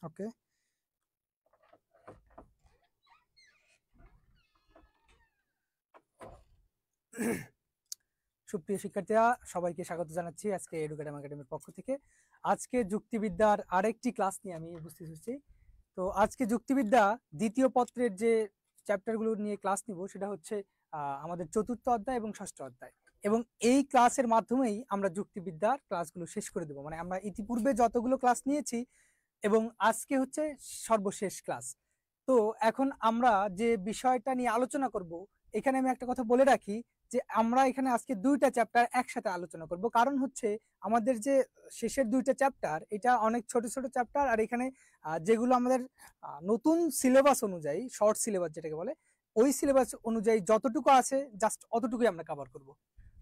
ওকে, সুপ্রিয় শিক্ষার্থীরা, সবাইকে স্বাগত জানাচ্ছি আজকে এডুকেটাম একাডেমির পক্ষ থেকে। আজকে যুক্তিবিদ্যার আরেকটি ক্লাস নিয়ে আমি উপস্থিত হচ্ছি। তো আজকে যুক্তিবিদ্যা দ্বিতীয় পত্রের যে চ্যাপ্টারগুলো নিয়ে ক্লাস নিব সেটা হচ্ছে আমাদের চতুর্থ অধ্যায় এবং ষষ্ঠ অধ্যায়, এবং এই ক্লাসের মাধ্যমেই আমরা যুক্তিবিদ্যার ক্লাসগুলো শেষ করে দেবো। মানে আমরা ইতিপূর্বে যতগুলো ক্লাস নিয়েছি এবং আজকে হচ্ছে সর্বশেষ ক্লাস। তো এখন আমরা যে বিষয়টা নিয়ে আলোচনা করব, এখানে আমি একটা কথা বলে রাখি যে আমরা এখানে আজকে দুইটা চ্যাপ্টার একসাথে আলোচনা করব। কারণ হচ্ছে আমাদের যে শেষের দুইটা চ্যাপ্টার এটা অনেক ছোট ছোট চ্যাপ্টার, আর এখানে যেগুলো আমাদের নতুন সিলেবাস অনুযায়ী, শর্ট সিলেবাস যেটাকে বলে, ওই সিলেবাস অনুযায়ী যতটুকু আছে জাস্ট অতটুকুই আমরা কভার করব।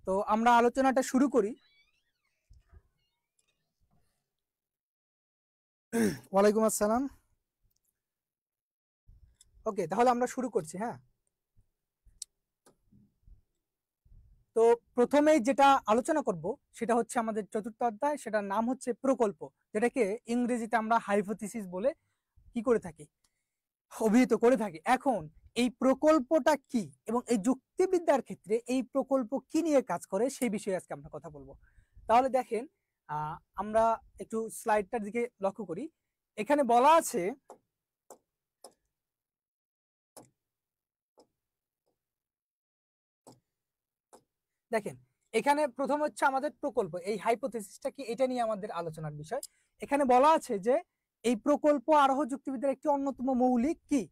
তো আমরা আলোচনাটা শুরু করি। ওয়ালাইকুম আসসালাম। ওকে, তাহলে আমরা শুরু করছি। হ্যাঁ, তো প্রথমেই যেটা আলোচনা করব সেটা হচ্ছে আমাদের চতুর্থ অধ্যায়, সেটার নাম হচ্ছে প্রকল্প, যেটাকে ইংরেজিতে আমরা হাইপোথিসিস বলে কি করে থাকি, অভিহিত করে থাকি। এখন এই প্রকল্পটা কি এবং এই যুক্তিবিদ্যার ক্ষেত্রে এই প্রকল্প কি নিয়ে কাজ করে সেই বিষয়ে আজকে আমরা কথা বলবো। তাহলে দেখেন, আমরা একটু স্লাইডটার দিকে লক্ষ্য করি। এখানে বলা আছে, দেখেন এখানে প্রথম হচ্ছে আমাদের প্রকল্প, এই হাইপোথিসিসটা কি এটা নিয়ে আমাদের আলোচনার বিষয়। এখানে বলা আছে যে এই প্রকল্প আরোহ যুক্তিবিদ্যার একটি অন্যতম মৌলিক কি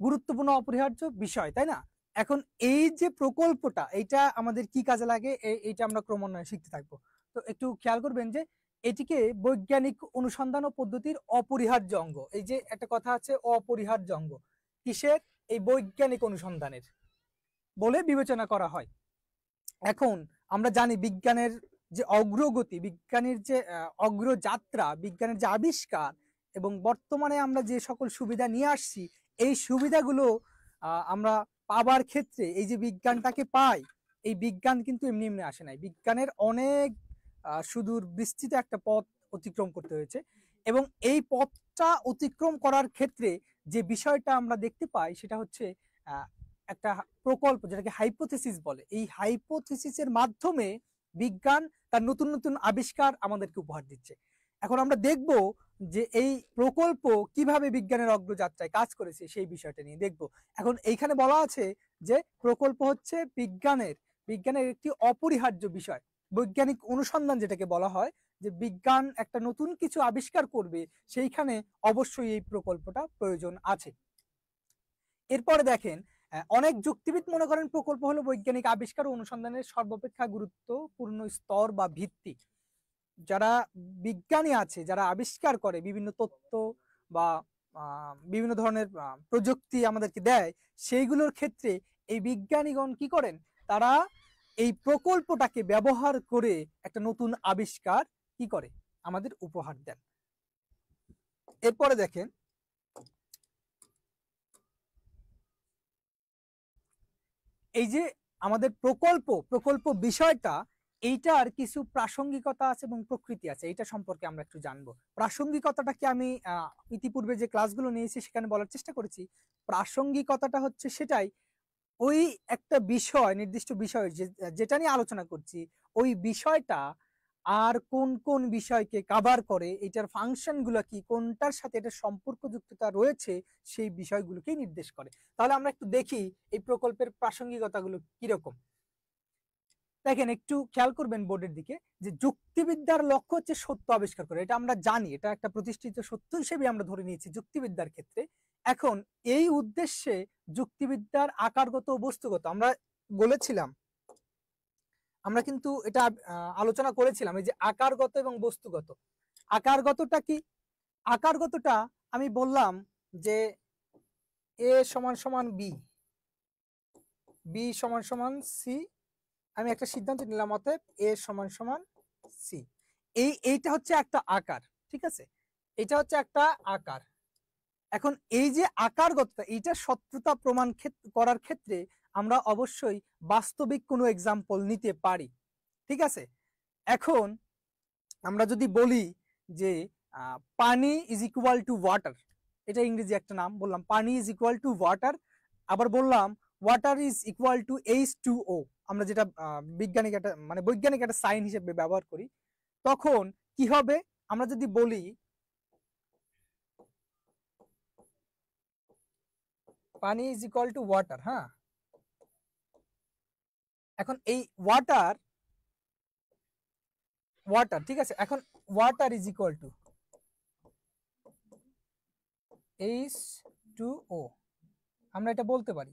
গুরুত্বপূর্ণ অপরিহার্য বিষয়, তাই না? এখন এই যে প্রকল্পটা, এইটা আমাদের কি কাজে লাগে এইটা আমরা ক্রমান্বয়ে শিখতে থাকবো। তো একটু খেয়াল করবেন যে এটিকে বৈজ্ঞানিক অনুসন্ধান ও পদ্ধতির অপরিহার্য অঙ্গ, এই যে একটা কথা আছে অপরিহার্য অঙ্গ, কিসের? এই বৈজ্ঞানিক অনুসন্ধানের বলে বিবেচনা করা হয়। এখন আমরা জানি বিজ্ঞানের যে অগ্রগতি, বিজ্ঞানের যে অগ্রযাত্রা, বিজ্ঞানের যে আবিষ্কার এবং বর্তমানে আমরা যে সকল সুবিধা নিয়ে আসছি, এই সুবিধাগুলো আমরা পাবার ক্ষেত্রে এই যে বিজ্ঞানটাকে পাই, এই বিজ্ঞান কিন্তু এমনি এমনি আসে নাই। বিজ্ঞানের অনেক সুদূর বিস্তৃত একটা পথ অতিক্রম করতে হয়েছে, এবং এই পথটা অতিক্রম করার ক্ষেত্রে যে বিষয়টা আমরা দেখতে পাই সেটা হচ্ছে একটা প্রকল্প, যেটাকে হাইপোথিসিস বলে। এই হাইপোথিসিসের মাধ্যমে বিজ্ঞান তার নতুন নতুন আবিষ্কার আমাদেরকে উপহার দিচ্ছে। এখন আমরা দেখব যে এই প্রকল্প কিভাবে বিজ্ঞানের অগ্রযাত্রায় কাজ করেছে সেই বিষয়টা নিয়ে দেখব। এখন এইখানে বলা আছে যে প্রকল্প হচ্ছে বিজ্ঞানের একটি অপরিহার্য বিষয়, বৈজ্ঞানিক অনুসন্ধান যেটাকে বলা হয়, যে বিজ্ঞান একটা নতুন কিছু আবিষ্কার করবে, সেইখানে অবশ্যই এই প্রকল্পটা প্রয়োজন আছে। এরপরে দেখেন, অনেক যুক্তিবিদ মনে করেন প্রকল্প হলো বৈজ্ঞানিক আবিষ্কার ও অনুসন্ধানের সর্বাপেক্ষা গুরুত্বপূর্ণ স্তর বা ভিত্তি। যারা বিজ্ঞানী আছে, যারা আবিষ্কার করে বিভিন্ন তথ্য বা বিভিন্ন ধরনের প্রযুক্তি আমাদেরকে দেয়, সেইগুলোর ক্ষেত্রে এই বিজ্ঞানীগণ কি করেন? তারা এই প্রকল্পটাকে ব্যবহার করে একটা নতুন আবিষ্কার কি করে আমাদের উপহার দেন। এরপরে দেখেন, এই যে আমাদের প্রকল্প বিষয়টা, এইটার কিছু প্রাসঙ্গিকতা আছে এবং প্রকৃতি আছে, এইটা সম্পর্কে আমরা একটু জানবো। প্রাসঙ্গিকতাটাকে আমি ইতিপূর্বে যে ক্লাসগুলো নিয়েছি সেখানে বলার চেষ্টা করেছি। প্রাসঙ্গিকতাটা হচ্ছে সেটাই, ওই একটা বিষয়, নির্দিষ্ট বিষয় যেটা নিয়ে আলোচনা করছি, ওই বিষয়টা আর কোন কোন বিষয়কে কভার করে, এটার ফাংশন গুলো কি, কোনটার সাথে এটা সম্পর্কযুক্ততা রয়েছে, সেই বিষয়গুলোকেই নির্দেশ করে। তাহলে আমরা একটু দেখি এই প্রকল্পের প্রাসঙ্গিকতাগুলো কিরকম। দেখেন, একটু খেয়াল করবেন বোর্ডের দিকে, যে যুক্তিবিদ্যার লক্ষ্য হচ্ছে সত্য আবিষ্কার করে, এটা আমরা জানি, এটা একটা প্রতিষ্ঠিত সত্য হিসেবে আমরা ধরে নিয়েছি যুক্তিবিদ্যার ক্ষেত্রে। এখন এই উদ্দেশ্যে যুক্তিবিদ্যার আকারগত ও বস্তুগত, আমরা বলেছিলাম, আমরা কিন্তু এটা আলোচনা করেছিলাম, এই যে আকারগত এবং বস্তুগত। আকারগতটা কি? আকারগতটা আমি বললাম যে এ সমান সমান বি, বি সমান সমান সি, আমি একটা সিদ্ধান্ত নিলাম, অতএব এ সমান সমান সি। এইটা হচ্ছে একটা আকার, ঠিক আছে? এটা হচ্ছে একটা আকার। এখন এই যে আকারগতটা, এইটা সত্যতা প্রমাণ করার ক্ষেত্রে আমরা অবশ্যই বাস্তবিক কোনো এক্সাম্পল নিতে পারি। ঠিক আছে, এখন আমরা যদি বলি যে পানি ইজ ইকুয়াল টু ওয়াটার, এটা ইংরেজি একটা নাম, বললাম পানি ইজ ইকুয়াল টু ওয়াটার, আবার বললাম water is equal to H2O, আমরা যেটা বিজ্ঞানিক একটা মানে বৈজ্ঞানিক একটা সাইন হিসেবে ব্যবহার করি, তখন কি হবে? আমরা যদি বলি পানি ইজ ইকুয়াল টু ওয়াটার, হ্যাঁ, এখন এই ওয়াটার ওয়াটার ঠিক আছে, এখন water is equal to H2O, আমরা এটা বলতে পারি।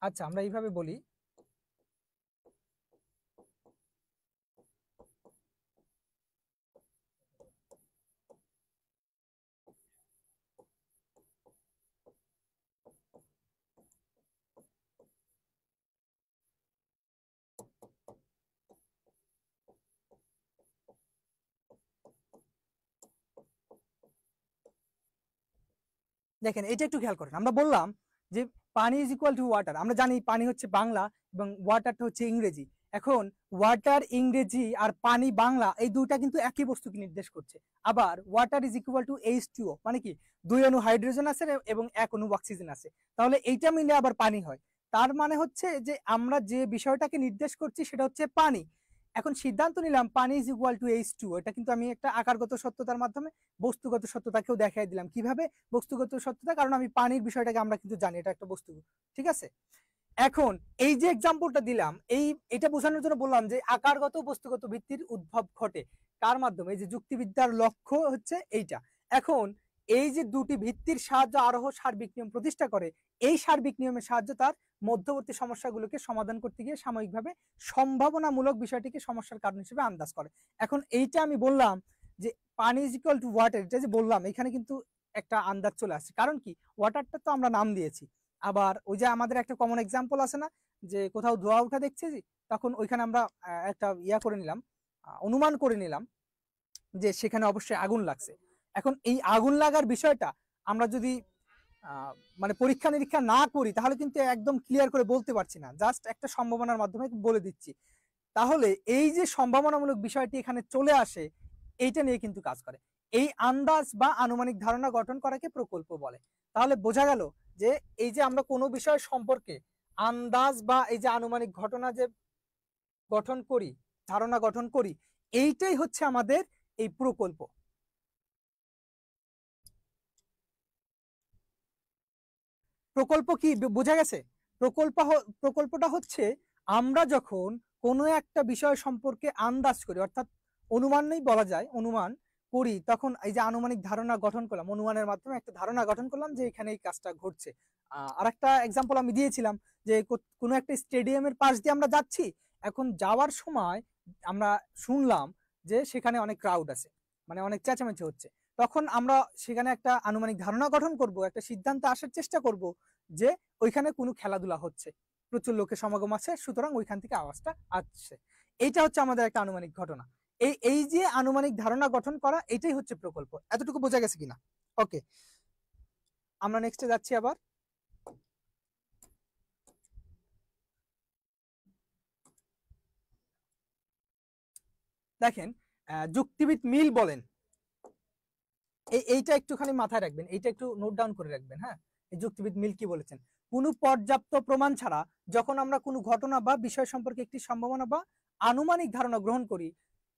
আচ্ছা, আমরা এইভাবে বলি, দেখেন এটা একটু খেয়াল করেন, আমরা বললাম যে পানি ইজ ইকুয়াল টু ওয়াটার, আমরা জানি পানি হচ্ছে বাংলা এবং ওয়াটারটা হচ্ছে ইংরেজি। এখন ওয়াটার ইংরেজি আর পানি বাংলা, এই দুইটা কিন্তু একই বস্তুকে নির্দেশ করছে। আবার water is equal to H2O মানে কি, 2 অণু হাইড্রোজেন আছে এবং 1 অণু অক্সিজেন আছে, তাহলে এইটা মিলে আবার পানি হয়। তার মানে হচ্ছে যে আমরা যে বিষয়টাকে নির্দেশ করছি সেটা হচ্ছে পানি। এখন সিদ্ধান্ত নিলাম পানি ইজ ইকুয়াল টু H2O, এটা কিন্তু আমি একটা আকারগত সত্যতার মাধ্যমে বস্তুগত সত্যতাকেও দেখাই দিলাম। কিভাবে বস্তুগত সত্যতা? কারণ আমি পানির বিষয়টাকে আমরা কিন্তু জানি এটা একটা বস্তু, ঠিক আছে। এখন এই যে এক্সাম্পলটা দিলাম, এটা বোঝানোর জন্য বললাম যে আকারগত বস্তুগত ভিত্তির উদ্ভব ঘটে কার মাধ্যমে? এই যে যুক্তিবিদ্যার লক্ষ্য হচ্ছে এইটা। এখন এই যে দুটি ভিত্তির সাহায্য আরোহ সার্বিক নিয়ম প্রতিষ্ঠা করে, এই সার্বিক নিয়মের সাহায্য তার মধ্যবর্তী সমস্যাগুলোকে সমাধান করতে গিয়ে সাময়িকভাবে সম্ভাবনামূলক বিষয়টিকে সমস্যার কারণ হিসেবে আন্দাজ করে। এখন এইটা আমি বললাম যে পানি ইজ ইকুয়াল টু ওয়াটার, এটা যে বললাম এখানে কিন্তু একটা আন্দাজ চলে আসছে। কারণ কি, ওয়াটারটা তো আমরা নাম দিয়েছি। আবার ওই যে আমাদের একটা কমন এক্সাম্পল আছে না, যে কোথাও ধোয়া উঠা দেখছি, তখন ওইখানে আমরা একটা ইয়া করে নিলাম, অনুমান করে নিলাম যে সেখানে অবশ্যই আগুন লাগছে। এখন এই আগুন লাগার বিষয়টা আমরা যদি মানে পরীক্ষা নিরীক্ষা না করি তাহলে কিন্তু একদম ক্লিয়ার করে বলতে পারছি না, জাস্ট একটা সম্ভাবনার মাধ্যমে বলে দিচ্ছি। তাহলে এই যে সম্ভাবনামূলক বিষয়টি এখানে চলে আসে, এইটা নিয়ে কিন্তু কাজ করে। এই আন্দাজ বা আনুমানিক ধারণা গঠন করাকে প্রকল্প বলে। তাহলে বোঝা গেল যে এই যে আমরা কোনো বিষয় সম্পর্কে আন্দাজ বা এই যে আনুমানিক ঘটনা যে গঠন করি, ধারণা গঠন করি, এইটাই হচ্ছে আমাদের এই প্রকল্প। প্রকল্প কি বোঝা গেছে? প্রকল্পটা হচ্ছে আমরা যখন কোনো একটা বিষয় সম্পর্কে আন্দাজ করি, অর্থাৎ অনুমানই বলা যায়, অনুমান করি, তখন এই যে আনুমানিক ধারণা গঠন করলাম, অনুমানের মাধ্যমে একটা ধারণা গঠন করলাম যে এখানে এই কাজটা ঘটছে। আর একটা এক্সাম্পল আমি দিয়েছিলাম যে কোনো একটা স্টেডিয়ামের পাশ দিয়ে আমরা যাচ্ছি, এখন যাওয়ার সময় আমরা শুনলাম যে সেখানে অনেক ক্রাউড আছে, মানে অনেক চেঁচামেচি হচ্ছে। তখন আমরা সেখানে একটা আনুমানিক ধারণা গঠন করব, একটা সিদ্ধান্তে আসার চেষ্টা করব যে ওইখানে কোনো খেলাধুলা হচ্ছে, প্রচুর লোকের সমাগম আছে, সুতরাং ওইখান থেকে আওয়াজটা আসছে। এইটা হচ্ছে আমাদের একটা আনুমানিক ঘটনা। এই যে আনুমানিক ধারণা গঠন করা, এটাই হচ্ছে প্রকল্প। এতটুকু বোঝা গেছে কিনা? ওকে, আমরা নেক্সটে যাচ্ছি। আবার দেখেন, যুক্তিবিদ মিল বলেন, এইটা একটুখানি মাথায় রাখবেন, এইটা একটু নোট ডাউন করে রাখবেন। হ্যাঁ, এই যুক্তিবিদ মিল কি বলেছেন? কোনো পর্যাপ্ত প্রমাণ ছাড়া যখন আমরা কোনো ঘটনা বা বিষয় সম্পর্কে একটি সম্ভাবনা বা আনুমানিক ধারণা গ্রহণ করি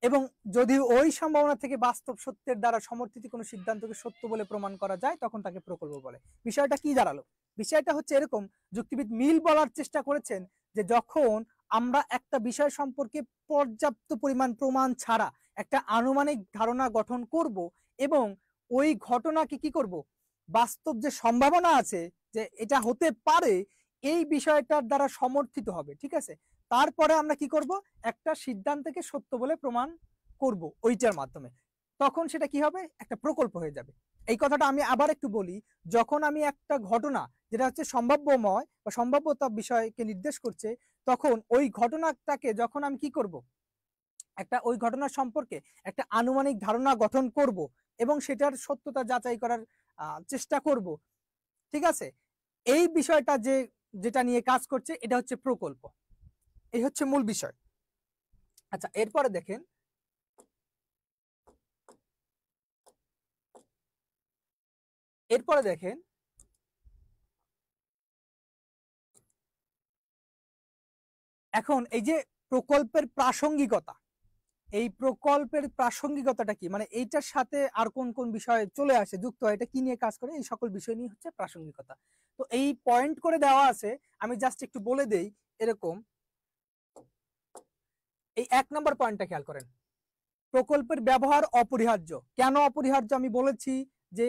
এবং যদি ওই সম্ভাবনা থেকে বাস্তব সত্যের দ্বারা সমর্থিত কোনো সিদ্ধান্তকে সত্য বলে প্রমাণ করা যায়, তখন তাকে প্রকল্প বলে। বিষয়টা কি দাঁড়ালো? বিষয়টা হচ্ছে এরকম, যুক্তিবিদ মিল বলার চেষ্টা করেছেন যে যখন আমরা একটা বিষয় সম্পর্কে পর্যাপ্ত পরিমাণ প্রমাণ ছাড়া একটা আনুমানিক ধারণা গঠন করব এবং ওই ঘটনাকে কি করব, বাস্তব যে সম্ভাবনা আছে যে এটা হতে পারে, এই বিষয়টার দ্বারা সমর্থিত হবে, ঠিক আছে, তারপরে আমরা কি করব, একটা সিদ্ধান্তকে সত্য বলে প্রমাণ করব ওইটার মাধ্যমে, তখন সেটা কি হবে, একটা প্রকল্প হয়ে যাবে। এই কথাটা আমি আবার একটু বলি, যখন আমি একটা ঘটনা যেটা হচ্ছে সম্ভাব্যময় বা সম্ভাব্যতা বিষয়কে নির্দেশ করছে, তখন ওই ঘটনাটাকে যখন আমি কি করব, একটা ওই ঘটনা সম্পর্কে একটা আনুমানিক ধারণা গঠন করব, এবং সেটার সত্যতা যাচাই করার চেষ্টা করব, ঠিক আছে? এই বিষয়টা যেটা নিয়ে কাজ করছে এটা হচ্ছে প্রকল্প, এই হচ্ছে মূল বিষয়। আচ্ছা, এরপরে দেখেন এখন এই যে প্রকল্পের প্রাসঙ্গিকতা, এই প্রকল্পের প্রাসঙ্গিকতাটা কি, মানে এইটার সাথে আর কোন কোন বিষয় চলে আসে, যুক্ত হয়, এটা কি নিয়ে কাজ করে, এই সকল বিষয় নিয়ে হচ্ছে প্রাসঙ্গিকতা। তো এই পয়েন্ট করে দেওয়া আছে, আমি জাস্ট একটু বলে দেই। এরকম এই 1 নম্বর পয়েন্টটা খেয়াল করেন, প্রকল্পের ব্যবহার অপরিহার্য। কেন অপরিহার্য? আমি বলেছি যে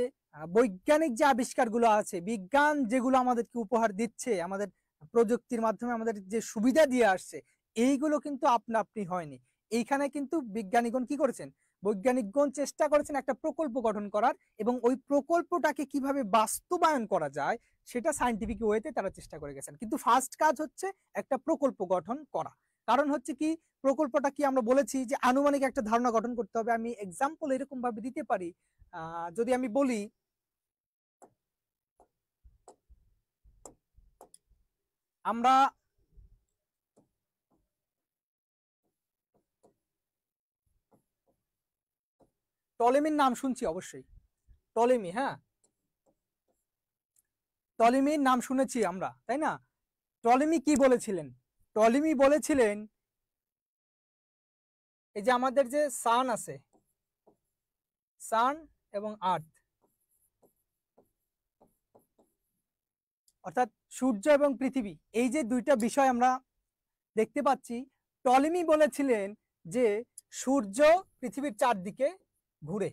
বৈজ্ঞানিক যে আবিষ্কারগুলো আছে, বিজ্ঞান যেগুলো আমাদেরকে উপহার দিচ্ছে, আমাদের প্রযুক্তির মাধ্যমে আমাদের যে সুবিধা দিয়ে আসছে, এইগুলো কিন্তু আপনা আপনি হয়নি। এইখানে কিন্তু বিজ্ঞানীগণ কি করেছেন, বৈজ্ঞানিকগণ চেষ্টা করেছেন একটা প্রকল্প গঠন করার, এবং ওই প্রকল্পটাকে কিভাবে বাস্তবায়ন করা যায় সেটা সায়েন্টিফিক ওয়েতে তারা চেষ্টা করে গেছেন। কিন্তু ফার্স্ট কাজ হচ্ছে একটা প্রকল্প গঠন করা। কারণ হচ্ছে কি, প্রকল্পটা কি আমরা বলেছি যে আনুমানিক একটা ধারণা গঠন করতে হবে। আমি এক্সাম্পল এরকম ভাবে দিতে পারি, যদি আমি বলি আমরা টলেমির নাম শুনছি অবশ্যই, টলেমি, হ্যাঁ, টলেমির নাম শুনেছি আমরা, তাই না? টলেমি কি বলেছিলেন? টলেমি বলেছিলেন এই যে আমাদের যে সান আছে, সান এবং আর্থ, অর্থাৎ সূর্য এবং পৃথিবী, এই যে দুইটা বিষয় আমরা দেখতে পাচ্ছি, টলেমি বলেছিলেন যে সূর্য পৃথিবীর চারদিকে ঘুরে।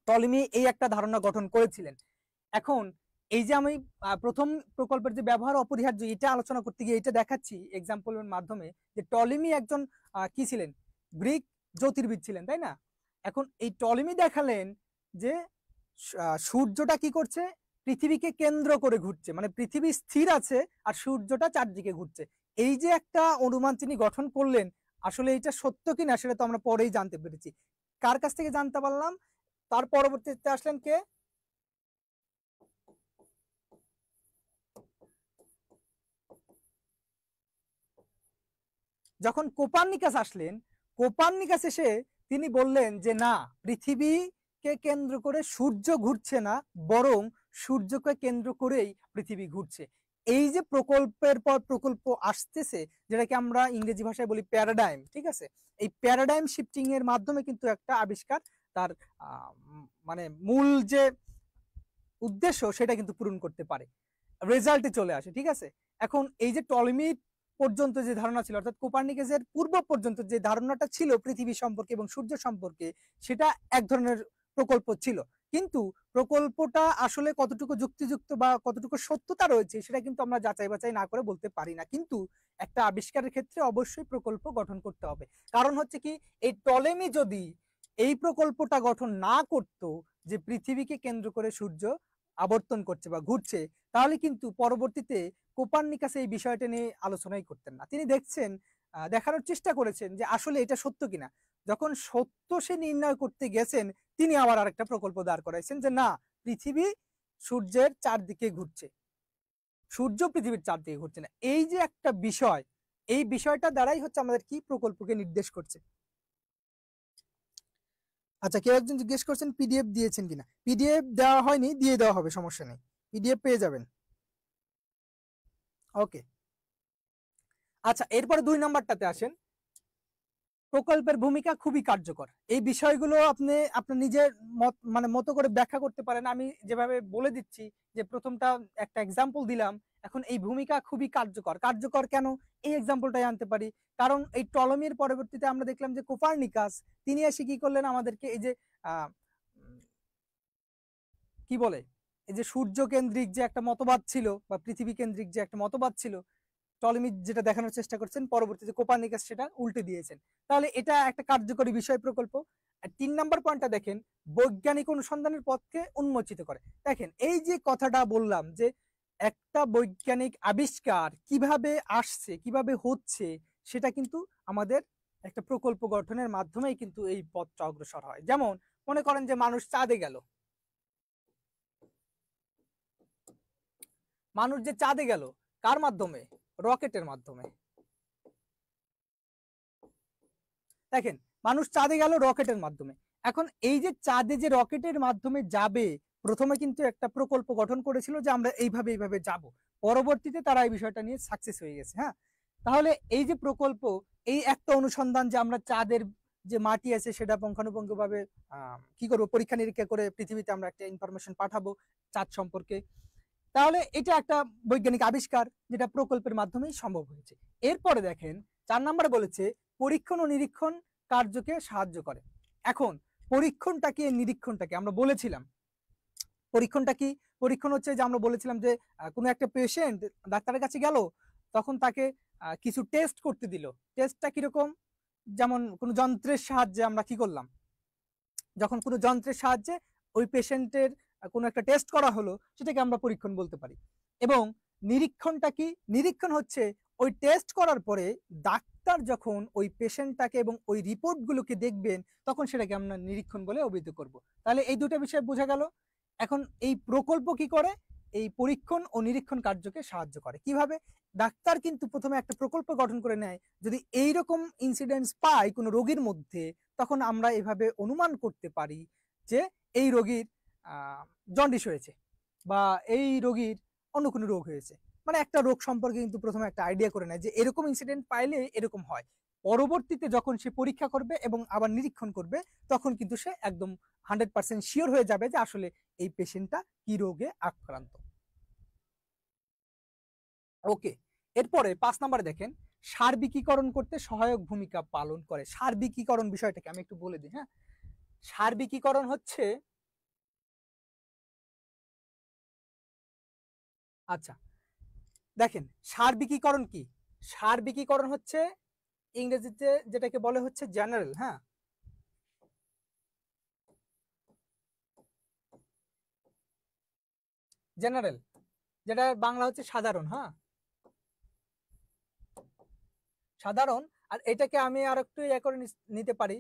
টলেমি এই একটা ধারণা গঠন করেছিলেন। এখন এই যে আমি প্রথম প্রকল্পের যে ব্যবহার অপরিহার্য এটা আলোচনা করতে গিয়ে এটা দেখাচ্ছি এক্সাম্পলের মাধ্যমে যে টলেমি একজন কি ছিলেন, গ্রিক জ্যোতির্বিদ ছিলেন, তাই না? এখন এই টলেমি দেখালেন যে সূর্যটা কি করছে, পৃথিবীকে কেন্দ্র করে ঘুরছে, মানে পৃথিবী স্থির আছে আর সূর্যটা চারদিকে ঘুরছে। এই যে একটা অনুমান তিনি গঠন করলেন, আসলে এটা সত্য কিনা সেটা তো আমরা পরেই জানতে পেরেছি। কার কাছ থেকে জানতে পারলাম? তার পরবর্তীতে আসলেন কে? যখন কোপার্নিকাস আসলেন, কোপার্নিকাস এসে তিনি বললেন যে না, পৃথিবীকে কেন্দ্র করে সূর্য ঘুরছে না, বরং সূর্যকে কেন্দ্র করেই পৃথিবী ঘুরছে। এই যে প্রকল্পের পর প্রকল্প আসতেছে, যেটাকে আমরা ইংরেজি ভাষায় বলি প্যারাডাইম, ঠিক আছে? এই প্যারাডাইম শিফটিং এর মাধ্যমে কিন্তু একটা আবিষ্কার তার মানে মূল যে উদ্দেশ্য সেটা কিন্তু পূরণ করতে পারে, রেজাল্টে চলে আসে, ঠিক আছে? এখন এই যে টলেমি পর্যন্ত যে ধারণা ছিল, অর্থাৎ কোপার্নিকাসের পূর্ব পর্যন্ত যে ধারণাটা ছিল পৃথিবী সম্পর্কে এবং সূর্য সম্পর্কে, সেটা এক ধরনের প্রকল্প ছিল। কিন্তু প্রকল্পটা আসলে কতটুকু যুক্তিযুক্ত বা কতটুকু সত্যতা রয়েছে সেটা কিন্তু আমরা যাচাই বাছাই না করে বলতে পারি না। কিন্তু একটা আবিষ্কারের ক্ষেত্রে অবশ্যই প্রকল্প গঠন করতে হবে। কারণ হচ্ছে কি, এই টলেমি যদি এই প্রকল্পটা গঠন না করত যে পৃথিবীকে কেন্দ্র করে সূর্য আবর্তন করছে বা ঘুরছে, তাহলে কিন্তু পরবর্তীতে কোপার্নিকাস এই বিষয়টা নিয়ে আলোচনাই করতেন না। তিনি দেখানোর চেষ্টা করেছেন যে আসলে এটা সত্য কিনা। যখন সত্য সে নির্ণয় করতে গেছেন, তিনি আবার আরেকটা প্রকল্প দাঁড় করাইছেন যে না, পৃথিবী সূর্যের চারদিকে ঘুরছে, সূর্য পৃথিবীর চারদিকে ঘুরছে না। এই যে একটা বিষয়, এই বিষয়টা দ্বারাই হচ্ছে আমাদের কি প্রকল্পকে নির্দেশ করছে। আচ্ছা, কেউ একজন জিজ্ঞেস করছেন পিডিএফ দিয়েছেন কিনা। পিডিএফ দেওয়া হয়নি, দিয়ে দেওয়া হবে, সমস্যা নেই, পিডিএফ পেয়ে যাবেন। ওকে, আচ্ছা, এরপরে 2 নাম্বারটাতে আসেন, প্রকল্পের ভূমিকা খুবই কার্যকর। এই বিষয়গুলো আপনি আপনার নিজের মতো করে ব্যাখ্যা করতে পারেন। আমি যেভাবে বলে দিচ্ছি, যে প্রথমটা একটা এক্সাম্পল দিলাম, এখন এই ভূমিকা খুবই কার্যকর। কার্যকর কেন, এই এক্সাম্পলটাই আনতে পারি। কারণ এই টলেমির পরবর্তীতে আমরা দেখলাম যে কোপার্নিকাস তিনি এসে কি করলেন, আমাদেরকে এই যে কি বলে, এই যে সূর্য কেন্দ্রিক যে একটা মতবাদ ছিল বা পৃথিবী কেন্দ্রিক যে একটা মতবাদ ছিল, টলেমি যেটা দেখানোর চেষ্টা করছেন, পরবর্তীতে কোপার্নিকাস সেটা উল্টে দিয়েছেন। তাহলে এটা একটা কার্যকরী বিষয় প্রকল্প। আর 3 নাম্বার পয়েন্টটা দেখেন, বৈজ্ঞানিক অনুসন্ধানের পথকে উন্মোচিত করে। দেখেন এই যে কথাটা বললাম যে একটা বৈজ্ঞানিক আবিষ্কার কিভাবে আসছে, কিভাবে হচ্ছে, সেটা কিন্তু আমাদের একটা প্রকল্প গঠনের মাধ্যমেই কিন্তু এই পথটা অগ্রসর হয়। যেমন মনে করেন যে মানুষ চাঁদে গেল, মানুষ যে চাঁদে গেল কার মাধ্যমে? রকেটের মাধ্যমে। দেখেন মানুষ চাঁদে গেল রকেটের মাধ্যমে। এখন এই যে চাঁদে যে রকেটের মাধ্যমে যাবে, প্রথমে কিন্তু একটা প্রকল্প গঠন করেছিল যে আমরা এইভাবে এইভাবে যাব, পরবর্তীতে তারা এই বিষয়টা নিয়ে সাকসেস হয়ে গেছে। হ্যাঁ, তাহলে এই যে প্রকল্প, এই একটা অনুসন্ধান যে আমরা চাঁদের যে মাটি আছে সেটা পুঙ্খানুপুঙ্খ ভাবে কি করবো, পরীক্ষা নিরীক্ষা করে পৃথিবীতে আমরা একটা ইনফরমেশন পাঠাবো চাঁদ সম্পর্কে, তাহলে এটা একটা বৈজ্ঞানিক আবিষ্কার যেটা প্রকল্পের মাধ্যমেই সম্ভব হয়েছে। এরপরে দেখেন 4 নম্বরে বলেছে পরীক্ষণ ও নিরীক্ষণ কার্যকে সাহায্য করে। এখন পরীক্ষণটা কি, নিরীক্ষণটা কি? আমরা বলেছিলাম পরীক্ষণটা কি, পরীক্ষণ হচ্ছে যে আমরা বলেছিলাম যে কোনো একটা পেশেন্ট ডাক্তারের কাছে গেল, তখন তাকে কিছু টেস্ট করতে দিল। টেস্টটা কিরকম? যেমন কোনো যন্ত্রের সাহায্যে আমরা কি করলাম, যখন কোনো যন্ত্রের সাহায্যে ওই পেশেন্টের কোনো একটা টেস্ট করা হলো, সেটাকে আমরা পরীক্ষণ বলতে পারি। এবং নিরীক্ষণটা কি? নিরীক্ষণ হচ্ছে ওই টেস্ট করার পরে ডাক্তার যখন ওই পেশেন্টটাকে এবং ওই রিপোর্টগুলোকে দেখবেন, তখন সেটাকে আমরা নিরীক্ষণ বলে অভিহিত করব। তাহলে এই দুটো বিষয় বোঝা গেল। এখন এই প্রকল্প কি করে? এই পরীক্ষণ ও নিরীক্ষণ কার্যকে সাহায্য করে। কিভাবে? ডাক্তার কিন্তু প্রথমে একটা প্রকল্প গঠন করে নেয়, যদি এইরকম ইনসিডেন্টস পায় কোনো রোগীর মধ্যে, তখন আমরা এভাবে অনুমান করতে পারি যে এই রোগীর জন্ডিস হয়েছে বা এই রোগীর অন্য কোনো রোগ হয়েছে। মানে একটা রোগ সম্পর্কে কিন্তু প্রথমে একটা আইডিয়া করে নেয় যে এরকম ইনসিডেন্ট পাইলে এরকম হয়। পরবর্তীতে যখন সে পরীক্ষা করবে এবং আবার নিরীক্ষণ করবে, তখন কিন্তু সে একদম 100% শিওর হয়ে যাবে যে আসলে এই পেশেন্টটা কি রোগে আক্রান্ত। ওকে, এরপরে 5 নম্বরে দেখেন সার্বিকীকরণ করতে সহায়ক ভূমিকা পালন করে। সার্বিকীকরণ বিষয়টাকে আমি একটু বলে দিই। হ্যাঁ, সার্বিকীকরণ হচ্ছে, আচ্ছা দেখেন সার্বিকীকরণ কি? সার্বিকীকরণ হচ্ছে ইংরেজিতে যেটাকে বলে হচ্ছে জেনারেল। হ্যাঁ, জেনারেল, যেটা বাংলা হচ্ছে সাধারণ। হ্যাঁ, সাধারণ। আর এটাকে আমি আর একটু ইয়ে করে নিতে পারি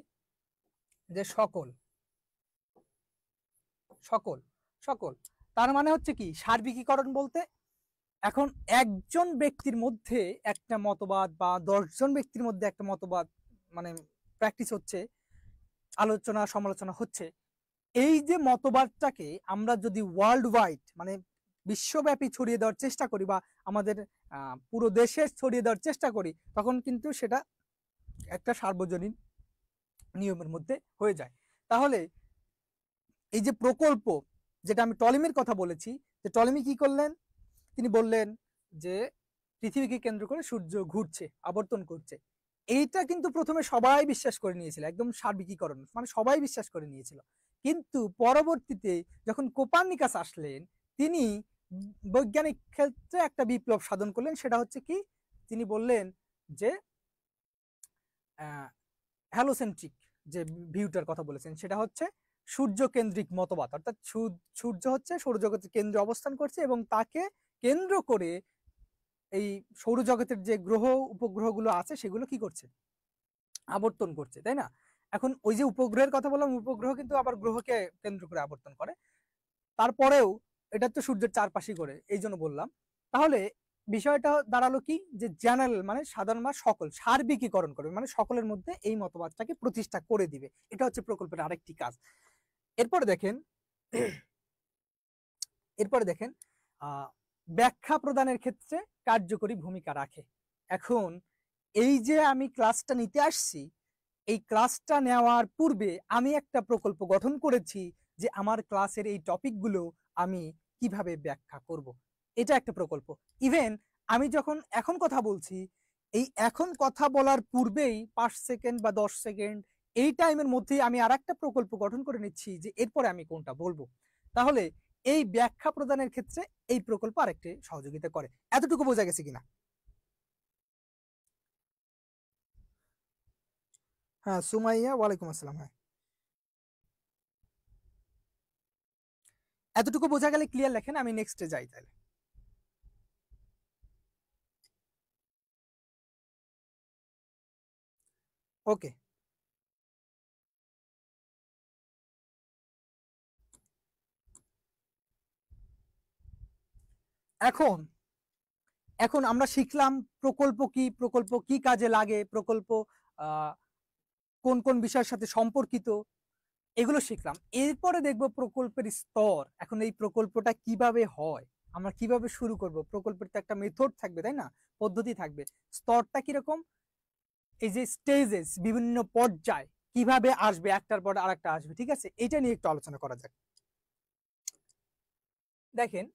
যে সকল, সকল, সকল। তার মানে হচ্ছে কি সার্বিকীকরণ বলতে, এখন একজন ব্যক্তির মধ্যে একটা মতবাদ বা 10 জন ব্যক্তির মধ্যে একটা মতবাদ মানে প্র্যাকটিস হচ্ছে, আলোচনা সমালোচনা হচ্ছে, এই যে মতবাদটাকে আমরা যদি ওয়ার্ল্ড ওয়াইড মানে বিশ্বব্যাপী ছড়িয়ে দেওয়ার চেষ্টা করি বা আমাদের পুরো দেশে ছড়িয়ে দেওয়ার চেষ্টা করি, তখন কিন্তু সেটা একটা সার্বজনীন নিয়মের মধ্যে হয়ে যায়। তাহলে এই যে প্রকল্প, যেটা আমি টলেমির কথা বলেছি, যে টলেমি কি করলেন, তিনি বললেন যে পৃথিবীকে কেন্দ্র করে সূর্য ঘুরছে, আবর্তন করছে। এইটা কিন্তু প্রথমে সবাই বিশ্বাস করে নিয়েছিল, একদম সার্বিকীকরণ মানে সবাই বিশ্বাস করে নিয়েছিল। কিন্তু পরবর্তীতে যখন কোপার্নিকাস আসলেন, তিনি বৈজ্ঞানিক ক্ষেত্রে একটা বিপ্লব সাধন করলেন। সেটা হচ্ছে কি, তিনি বললেন যে হ্যালোসেন্ট্রিক যে ভিউটার কথা বলেছেন, সেটা হচ্ছে সূর্য কেন্দ্রিক মতবাদ, অর্থাৎ সূর্য হচ্ছে সৌরজগতের কেন্দ্রে অবস্থান করছে এবং তাকে কেন্দ্র করে এই সৌরজগতের যে গ্রহ উপগ্রহগুলো আছে সেগুলো কি করছে, আবর্তন করছে, তাই না? এখন ওই যে উপগ্রহের কথা বললাম, উপগ্রহ কিন্তু আবার গ্রহকে কেন্দ্র করে আবর্তন করে। তারপরেও এটা তো সূর্যের চারপাশে করে, এই জন্য বললাম। তাহলে বিষয়টা দাঁড়ালো কি, যে জেনারেল মানে সাধারণ বা সকল, সার্বিকীকরণ করবে মানে সকলের মধ্যে এই মতবাদটাকে প্রতিষ্ঠা করে দিবে। এটা হচ্ছে প্রকল্পের আরেকটি কাজ। এরপরে দেখেন, এরপরে দেখেন ব্যাখ্যা প্রদানের ক্ষেত্রে কার্যকরী ভূমিকা রাখে। এখন এই যে আমি ক্লাসটা নিতে আসছি, এই ক্লাসটা নেওয়ার পূর্বে আমি একটা প্রকল্প গঠন করেছি যে আমার ক্লাসের এই টপিকগুলো আমি কিভাবে ব্যাখ্যা করব। এটা একটা প্রকল্প। ইভেন আমি যখন এখন কথা বলছি, এই এখন কথা বলার পূর্বেই 5 সেকেন্ড বা 10 সেকেন্ড এই টাইমের মধ্যেই আমি আর একটা প্রকল্প গঠন করে নিচ্ছি যে এরপরে আমি কোনটা বলবো। তাহলে এই ব্যাখ্যা প্রদানের ক্ষেত্রে এই প্রকল্প আরেকটি সহযোগিতা করে। এতটুকু বোঝা গেছে কিনা? হ্যাঁ, সুমাইয়া, ওয়ালাইকুম আসসালাম। হ্যাঁ, এতটুকু বোঝা গেলে ক্লিয়ার লেখেন, আমি নেক্সটে যাই তাহলে। ওকে। এখন এখন আমরা শিখলাম প্রকল্প কি কাজে লাগে, প্রকল্প কোন কোন বিষয়ের সাথে সম্পর্কিত, এগুলো শিখলাম। এরপরে দেখব প্রকল্পের স্তর। এখন এই প্রকল্পটা কিভাবে হয়, আমরা কিভাবে শুরু করব, প্রকল্পের তো একটা মেথড থাকবে তাই না, পদ্ধতি থাকবে। স্তরটা কিরকম, এই যে স্টেজেস, বিভিন্ন পর্যায় কিভাবে আসবে, একটার পর আরেকটা আসবে, ঠিক আছে, এটা নিয়ে একটু আলোচনা করা যাক। দেখেন,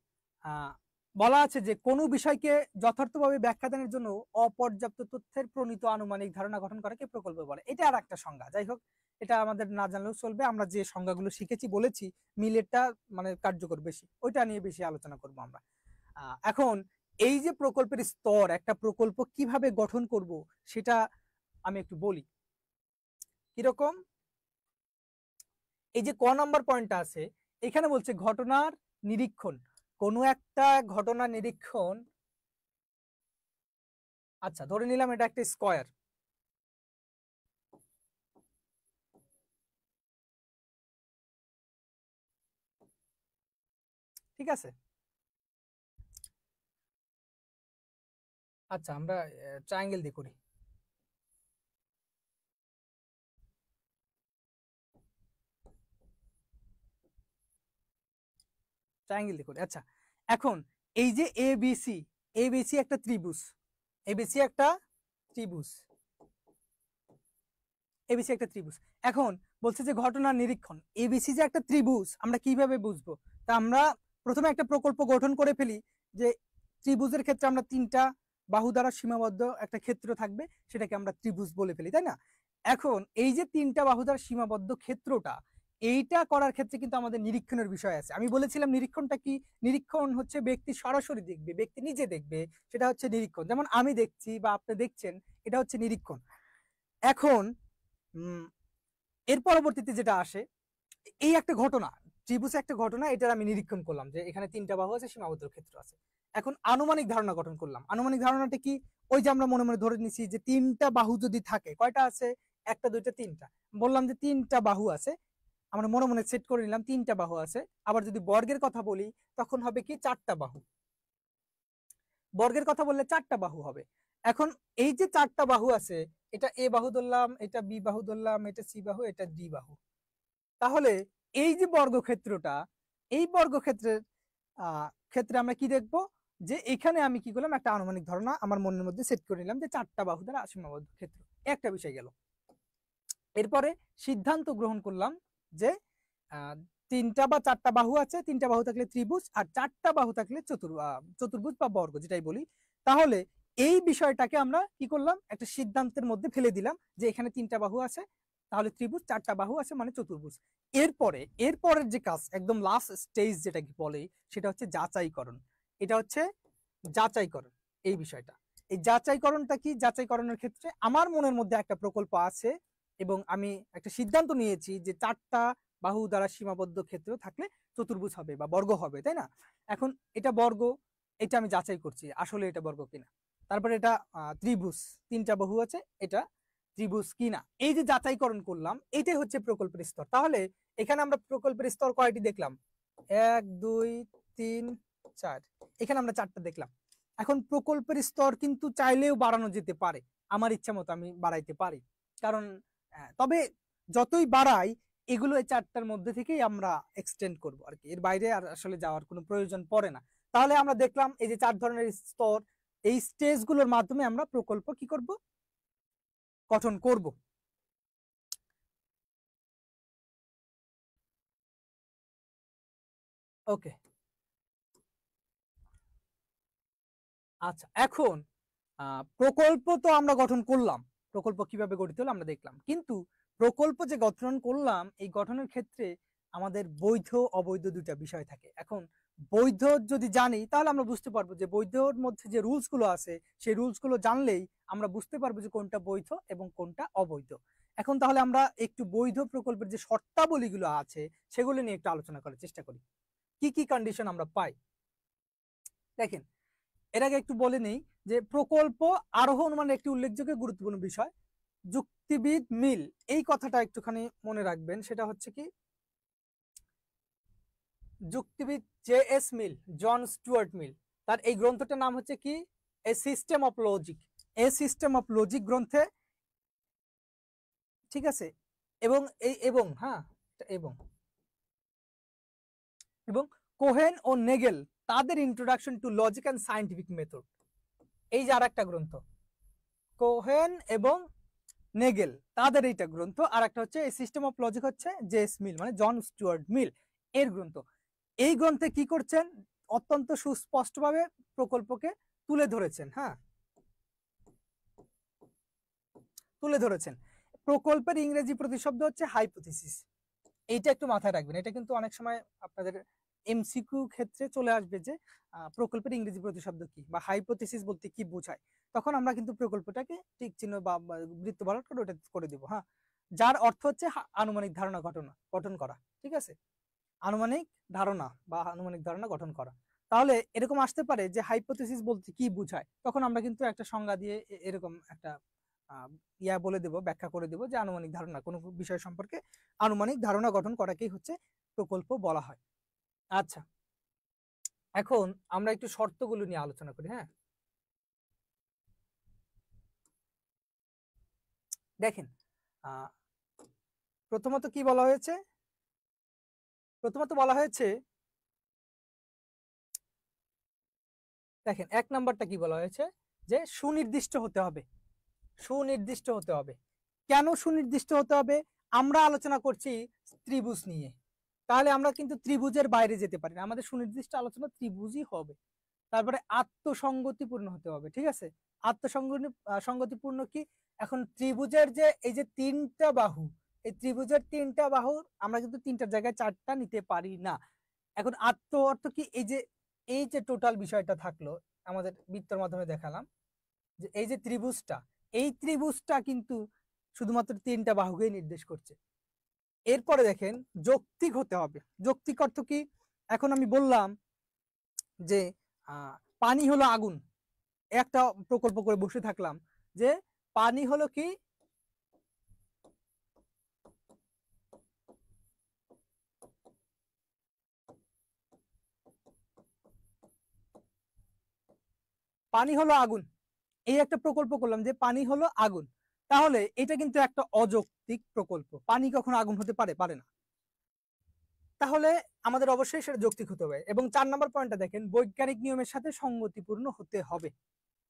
বলা আছে যে কোনো বিষয়কে যথার্থভাবে ব্যাখ্যা দানের জন্য অপর্যাপ্ত তথ্যের প্রণীত আনুমানিক ধারণা গঠন করাকে প্রকল্প বলে। এটা আর একটা সংজ্ঞা, যাই হোক এটা আমাদের না জানলেও চলবে, আমরা যে সংজ্ঞাগুলো শিখেছি বলেছি মিলেরটা মানে কার্যকর বেশি, ওইটা নিয়ে বেশি আলোচনা করব আমরা। এখন এই যে প্রকল্পের স্তর, একটা প্রকল্প কিভাবে গঠন করব সেটা আমি একটু বলি। কিরকম, এই যে ক নাম্বার পয়েন্টটা আছে এখানে বলছে ঘটনার নিরীক্ষণ, কোনো একটা ঘটনা নিরীক্ষণ। আচ্ছা ধরে নিলাম এটা একটা স্কয়ার, ঠিক আছে। আচ্ছা আমরা ট্রায়াঙ্গেল দিয়ে করি। ট্রায়াঙ্গেল দিয়ে করি, আচ্ছা। এখন এই যে এবিসি, এবিসি একটা ত্রিভুজ, এবিসি একটা ত্রিভুজ, এবিসি একটা ত্রিভুজ। এখন বলছে যে ঘটনার নিরীক্ষণ, এবিসি যে একটা ত্রিভুজ আমরা কিভাবে বুঝবো, তা আমরা প্রথমে একটা প্রকল্প গঠন করে ফেলি যে ত্রিভুজের ক্ষেত্রে আমরা তিনটা বাহু দ্বারা সীমাবদ্ধ একটা ক্ষেত্র থাকবে, সেটাকে আমরা ত্রিভুজ বলে ফেলি তাই না। এখন এই যে তিনটা বাহু দ্বারা সীমাবদ্ধ ক্ষেত্রটা, এইটা করার ক্ষেত্রে কিন্তু আমাদের নিরীক্ষণের বিষয় আছে। আমি বলেছিলাম নিরীক্ষণটা কি, নিরীক্ষণ হচ্ছে ব্যক্তি সরাসরি দেখবে, ব্যক্তি নিজে দেখবে, সেটা হচ্ছে নিরীক্ষণ। যেমন আমি দেখছি বা আপনি দেখছেন, এটা হচ্ছে নিরীক্ষণ। এখন এর পরবর্তীতে যেটা আসে, এই একটা ঘটনা, ত্রিভুজে একটা ঘটনা, এটার আমি নিরীক্ষণ করলাম যে এখানে তিনটা বাহু আছে, সীমাবদ্ধ ক্ষেত্র আছে। এখন আনুমানিক ধারণা গঠন করলাম। আনুমানিক ধারণাটা কি, ওই যে আমরা মনে মনে ধরে নিছি যে তিনটা বাহু যদি থাকে, কয়টা আছে, একটা দুইটা তিনটা, বললাম যে তিনটা বাহু আছে, আমরা মনে মনে সেট করে নিলাম তিনটা বাহু আছে। আবার যদি বর্গের কথা বলি তখন হবে কি চারটা বাহু, বর্গের কথা বললে চারটা বাহু হবে। এখন এই যে চারটা বাহু আছে, এটা এ বাহু ধরলাম, এটা বি বাহু ধরলাম, এটা সি বাহু, এটা ডি বাহু। তাহলে এই যে বর্গক্ষেত্রটা, এই বর্গক্ষেত্রের ক্ষেত্রে আমরা কি দেখব, যে এখানে আমি কি করলাম, একটা আনুমানিক ধারণা আমার মনের মধ্যে সেট করে নিলাম যে চারটা বাহু দ্বারা সীমাবদ্ধ ক্ষেত্র, একটা বিষয় গেল। এরপরে সিদ্ধান্ত গ্রহণ করলাম যে তিনটা বা চারটা বাহু আছে, তিনটা বাহু থাকলে ত্রিভুজ, আর চারটা বাহু থাকলে চতুর্ভুজ বা বর্গ যেটাই বলি। তাহলে এই বিষয়টাকে আমরা কি করলাম, একটা সিদ্ধান্তের মধ্যে ফেলে দিলাম যে এখানে তিনটা বাহু আছে, তাহলে ত্রিভুজ, চারটা বাহু আছে মানে চতুর্ভুজ। এরপরের যে কাজ, একদম লাস্ট স্টেজ যেটাকে বলে, সেটা হচ্ছে যাচাইকরণ। এটা হচ্ছে যাচাইকরণ। এই বিষয়টা, এই যাচাইকরণটা কি, যাচাইকরণের ক্ষেত্রে আমার মনের মধ্যে একটা প্রকল্প আছে এবং আমি একটা সিদ্ধান্ত নিয়েছি যে চারটা বাহু দ্বারা সীমাবদ্ধ ক্ষেত্র থাকলে চতুর্ভুজ হবে বা বর্গ হবে, তাই না। এখন এটা বর্গ, এটা আমি যাচাই করছি আসলে এটা বর্গ কিনা। তারপরে এটা ত্রিভুজ, তিনটা বাহু আছে, এটা ত্রিভুজ কিনা, এই যে যাচাইকরণ করলাম, এটাই হচ্ছে প্রকল্পের স্তর। তাহলে এখানে আমরা প্রকল্পের স্তর কয়টি দেখলাম, 1 2 3 4, এখানে আমরা চারটা দেখলাম। এখন প্রকল্পের স্তর কিন্তু চাইলেও বাড়ানো যেতে পারে, আমার ইচ্ছা মতো আমি বাড়াইতে পারি, কারণ তবে যতই বাড়াই এগুলো এই চারটার মধ্যে থেকেই আমরা এক্সটেন্ড করব আর কি, এর বাইরে আর আসলে যাওয়ার কোনো প্রয়োজন পড়ে না। তাহলে আমরা দেখলাম এই যে চার ধরনের স্তর, এই স্টেজগুলোর মাধ্যমে আমরা প্রকল্প কি করব, গঠন করব। ওকে, আচ্ছা। এখন প্রকল্প তো আমরা গঠন করলাম, প্রকল্প কিভাবে গঠিত হলো আমরা দেখলাম, কিন্তু প্রকল্প যে গঠন করলাম এই গঠনের ক্ষেত্রে আমাদের বৈধ অবৈধ দুইটা বিষয় থাকে। এখন বৈধ যদি জানি তাহলে আমরা বুঝতে পারবো যে বৈধর মধ্যে যে রুলস গুলো আছে, সেই রুলস গুলো জানলেই আমরা বুঝতে পারবো যে কোনটা বৈধ এবং কোনটা অবৈধ। এখন তাহলে আমরা একটু বৈধ প্রকল্পের যে শর্তাবলীগুলো আছে সেগুলো নিয়ে একটু আলোচনা করার চেষ্টা করি, কি কি কন্ডিশন আমরা পাই। দেখেন, এর আগে একটু বলে নেই যে প্রকল্প আরোহণ মানে একটি উল্লেখযোগ্য গুরুত্বপূর্ণ বিষয়, যুক্তিবিদ মিল, এই কথাটা একটুখানি মনে রাখবেন। সেটা হচ্ছে কি, যুক্তিবিদ জে এস মিল, জন স্টুয়ার্ট মিল, তার এই গ্রন্থটার নাম হচ্ছে কি a system of logic. A system of logic গ্রন্থে, ঠিক আছে, এবং হ্যাঁ এবং এবং কোহেন ও নেগেল তাদের introduction to logic and scientific method, এই যে আর একটা গ্রন্থ, কোহেন এবং নেগেল তাদের এইটা গ্রন্থ। আর একটা হচ্ছে এই সিস্টেম অফ লজিক হচ্ছে জেস মিল মানে জন স্টুয়ার্ট মিল এর গ্রন্থ। এই গ্রন্থে কি করছেন, অত্যন্ত সুস্পষ্টভাবে প্রকল্পকে তুলে ধরেছেন। হ্যাঁ, তুলে ধরেছেন। প্রকল্পের ইংরেজি প্রতিশব্দ হচ্ছে হাইপোথিসিস। এইটা একটু মাথায় রাখবেন, এটা কিন্তু অনেক সময় আপনাদের এমসিকিউ ক্ষেত্রে চলে আসবে যে প্রকল্পের ইংরেজি প্রতিশব্দ কি বা হাইপোথিসিস বলতে কি বোঝায়। তখন আমরা কিন্তু প্রকল্পটাকে টিক চিহ্ন বা বৃত্ত বরাট করে ওটা করে দিব। হ্যাঁ, যার অর্থ হচ্ছে আনুমানিক ধারণা গঠন করা। ঠিক আছে, আনুমানিক ধারণা বা আনুমানিক ধারণা গঠন করা। তাহলে এরকম আসতে পারে যে হাইপোথিসিস বলতে কি বোঝায়, তখন আমরা কিন্তু একটা সংজ্ঞা দিয়ে এরকম একটা বলে দেব, ব্যাখ্যা করে দেব যে আনুমানিক ধারণা, কোনো বিষয় সম্পর্কে আনুমানিক ধারণা গঠন করাকেই হচ্ছে প্রকল্প বলা হয়। আচ্ছা, এখন আমরা একটু শর্তগুলো নিয়ে আলোচনা করি। হ্যাঁ, দেখেন প্রথমত কি বলা হয়েছে, দেখেন 1 নাম্বারটা কি বলা হয়েছে যে সুনির্দিষ্ট হতে হবে। সুনির্দিষ্ট হতে হবে, কেন সুনির্দিষ্ট হতে হবে? আমরা আলোচনা করছি ত্রিভুজ নিয়ে, তাহলে আমরা কিন্তু ত্রিভুজের বাইরে যেতে পারি না, আমাদের সুনির্দিষ্ট আলোচনা ত্রিভুজই হবে। তারপরে আত্মসঙ্গতিপূর্ণ হতে হবে। ঠিক আছে, সঙ্গতিপূর্ণ কি, এখন ত্রিভুজের যে এই যে 3টা বাহু, এই ত্রিভুজের 3টা বাহু আমরা কিন্তু 3টার জায়গায় 4টা নিতে পারি না। এখন অর্থ কি, এই যে টোটাল বিষয়টা থাকলো, আমাদের বৃত্তের মাধ্যমে দেখালাম যে এই যে ত্রিভুজটা, এই ত্রিভুজটা কিন্তু শুধুমাত্র 3টা বাহুকেই নির্দেশ করছে। এরপরে দেখেন যৌক্তিক হতে হবে। যৌক্তিক অর্থ কি, এখন আমি বললাম যে পানি হলো আগুন, একটা প্রকল্প করে বসে থাকলাম যে পানি হলো কি, পানি হলো আগুন, এই একটা প্রকল্প করলাম যে পানি হলো আগুন। তাহলে এটা কিন্তু একটা অযৌক্তিক প্রকল্প, পানি কখনো আগুন হতে পারে? পারে না। তাহলে আমাদের অবশ্যই সেটা যৌক্তিক হতে হবে। এবং 4 নম্বর পয়েন্টটা দেখেন, বৈজ্ঞানিক নিয়মের সাথে সঙ্গতিপূর্ণ হতে হবে।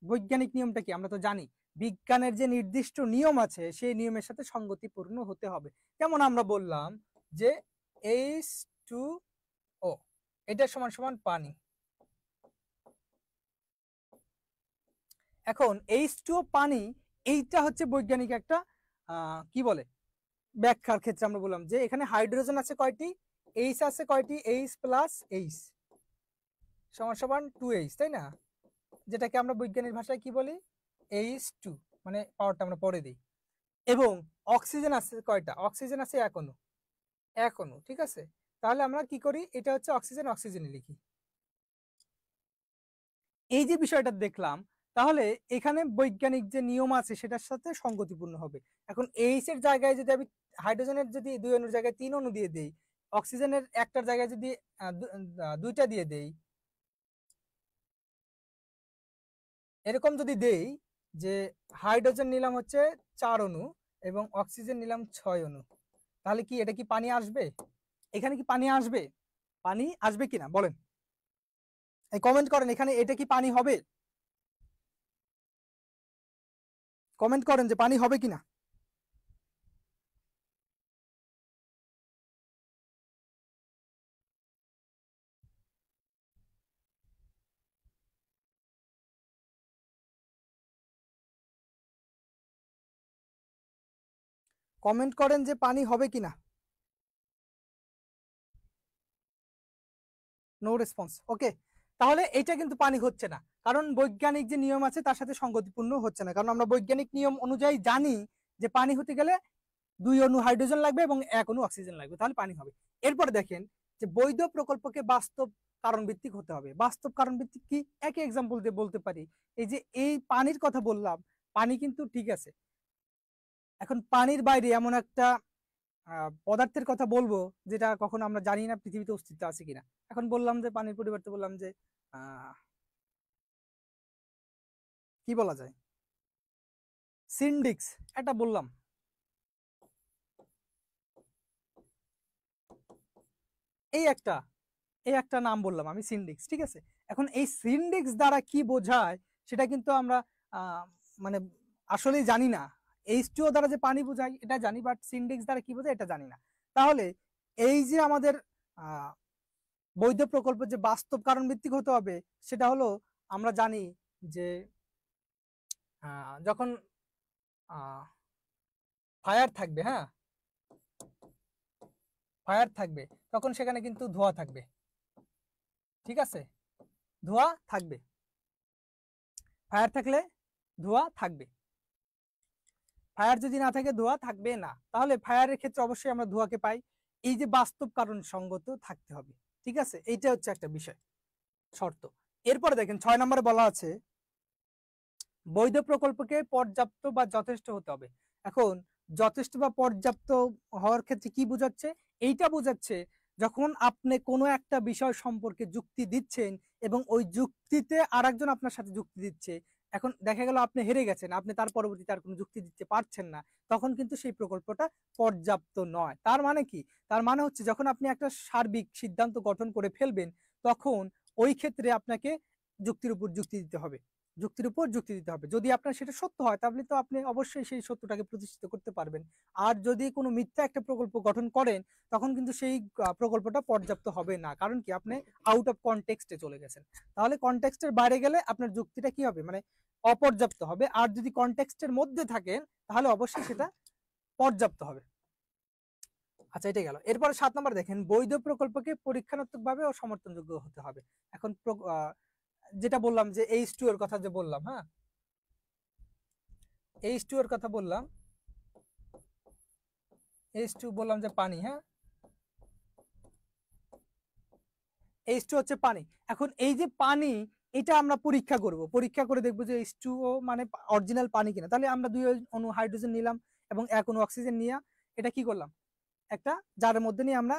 বৈজ্ঞানিক নিয়মটা কি আমরা তো জানি, বিজ্ঞানের যে নির্দিষ্ট নিয়ম আছে সেই নিয়মের সাথে সঙ্গতিপূর্ণ হতে হবে। যেমন আমরা বললাম যে H2O এটা সমান সমান পানি। এখন H2O পানি, এইটা হচ্ছে বৈজ্ঞানিক একটা কি বলে ব্যাখ্যার ক্ষেত্রে আমরা বললাম যে এখানে হাইড্রোজেন আছে কয়টি, H আছে কয়টি, H প্লাস H সমান সমান 2H, তাই না? যেটাকে আমরা বৈজ্ঞানিক ভাষায় কি বলি, H2, মানে পাওয়ারটা আমরা পরে দিই। এবং অক্সিজেন আছে কয়টা, অক্সিজেন আছে এক অণু। ঠিক আছে, তাহলে আমরা কি করি, এটা হচ্ছে অক্সিজেনে লিখি। এই যে বিষয়টা দেখলাম, তাহলে এখানে বৈজ্ঞানিক যে নিয়ম আছে সেটার সাথে সঙ্গতিপূর্ণ হবে। এখন এইচ এর জায়গায় যদি আমি হাইড্রোজেনের যদি 2 অণুর জায়গায় 3 অণু দিয়ে দেই, অক্সিজেনের একটার জায়গায় যদি 2টা দিয়ে দেই, এরকম যদি দেই যে হাইড্রোজেন নিলাম হচ্ছে 4 অণু এবং অক্সিজেন নিলাম 6 অণু, তাহলে কি এটা কি পানি আসবে? এখানে কি পানি আসবে? পানি আসবে কিনা বলেন, এই কমেন্ট করেন, এখানে এটা কি পানি হবে? কমেন্ট করেন যে পানি হবে কিনা। কমেন্ট করেন যে পানি হবে কিনা। নো রেসপন্স, ওকে। তাহলে এটা কিন্তু পানি হচ্ছে না, কারণ বৈজ্ঞানিক যে নিয়ম আছে তার সাথে সঙ্গতিপূর্ণ হচ্ছে না। কারণ আমরা বৈজ্ঞানিক নিয়ম অনুযায়ী জানি যে পানি হতে গেলে 2 অণু হাইড্রোজেন লাগবে এবং 1 অণু অক্সিজেন লাগবে, তাহলে পানি হবে। এরপরে দেখেন যে বৈধ প্রকল্পকে বাস্তব কারণ ভিত্তিক হতে হবে। বাস্তব কারণ ভিত্তিক কি, একই এক্সাম্পল দিয়ে বলতে পারি, এই যে এই পানির কথা বললাম, পানি কিন্তু ঠিক আছে, এখন পানির বাইরে এমন একটা পদার্থের কথা বলবো যেটা কখনো আমরা জানি না পৃথিবীতে অস্তিত্ব আছে কিনা। এখন বললাম যে পানির পরিবর্তে বললাম যে কি বলা যায়, সিনডিক্স এটা বললাম, এই একটা নাম বললাম আমি, সিনডিক্স। ঠিক আছে, এখন এই সিনডিক্স দ্বারা কি বোঝায় সেটা কিন্তু আমরা মানে আসলেই জানি না। H2O দ্বারা যে পানি বোঝায় এটা জানি, বাট সিনডিক্স দ্বারা কি বোঝায় এটা জানি না। তাহলে এই যে আমাদের বৈধ প্রকল্প যে বাস্তব কারণ ভিত্তিক হতে হবে, সেটা হলো আমরা জানি যে যখন ফায়ার থাকবে, হ্যাঁ ফায়ার থাকবে, তখন সেখানে কিন্তু ধোঁয়া থাকবে। ঠিক আছে, ধোঁয়া থাকবে, ফায়ার থাকলে ধোঁয়া থাকবে, ফায়ার যদি না থাকে ধোঁয়া থাকবে না। তাহলে ফায়ারের ক্ষেত্রে অবশ্যই আমরা ধোঁয়াকে পাই, এই যে বাস্তব কারণ সঙ্গত থাকতে হবে। ঠিক আছে, এইটা হচ্ছে একটা বিষয়, শর্ত। এরপরে দেখেন 6 নম্বরে বলা আছে বৈধ প্রকল্পকে পর্যাপ্ত বা যথেষ্ট হতে হবে। এখন যথেষ্ট বা পর্যাপ্ত হওয়ার ক্ষেত্রে কি বোঝাচ্ছে, এইটা বোঝাচ্ছে যখন আপনি কোনো একটা বিষয় সম্পর্কে যুক্তি দিচ্ছেন এবং ওই যুক্তিতে আরেকজন আপনার সাথে যুক্তি দিচ্ছে, এখন দেখা গেল আপনি হেরে গেছেন, আপনি তার পরবর্তীতে আর কোনো যুক্তি দিতে পারছেন না, তখন কিন্তু সেই প্রকল্পটা পর্যাপ্ত নয়। তার মানে কি, তার মানে হচ্ছে যখন আপনি একটা সার্বিক সিদ্ধান্ত গঠন করে ফেলবেন, তখন ওই ক্ষেত্রে আপনাকে যুক্তির উপর যুক্তি দিতে হবে, যুক্তির উপর যুক্তি দিতে হবে। যদি আপনার সেটা সত্য হয় তাহলে তো আপনি অবশ্যই সেই সত্যটাকে প্রতিষ্ঠিত করতে পারবেন। আর যদি কোনো মিথ্যা একটা প্রকল্প গঠন করেন, তখন কিন্তু সেই প্রকল্পটা পর্যাপ্ত হবে না। কারণ কি, আপনি আউট অফ কনটেক্সটে চলে গেছেন। তাহলে কনটেক্সটের বাইরে গেলে আপনার যুক্তিটা কি হবে, মানে অপর্যাপ্ত হবে। আর যদি কনটেক্সটের মধ্যে থাকেন তাহলে অবশ্যই সেটা পর্যাপ্ত হবে। আচ্ছা, এটা গেল। এরপরে 7 নম্বর দেখেন বৈধ প্রকল্পকে পরীক্ষাত্মকভাবে ও সমর্থনযোগ্য হতে হবে। এখন যেটা বললাম যে H2O এর কথা যে বললাম, হ্যাঁ H2O এর কথা বললাম, H2 বললাম যে পানি, হ্যাঁ H2 হচ্ছে পানি। এখন এই যে পানি, এটা আমরা পরীক্ষা করব, পরীক্ষা করে দেখবো যে H2O মানে অরিজিনাল পানি কিনা। তাহলে আমরা 2 অণু হাইড্রোজেন নিলাম এবং 1 অণু অক্সিজেন নিয়ে এটা কি করলাম, একটা জারের মধ্যে নিয়ে আমরা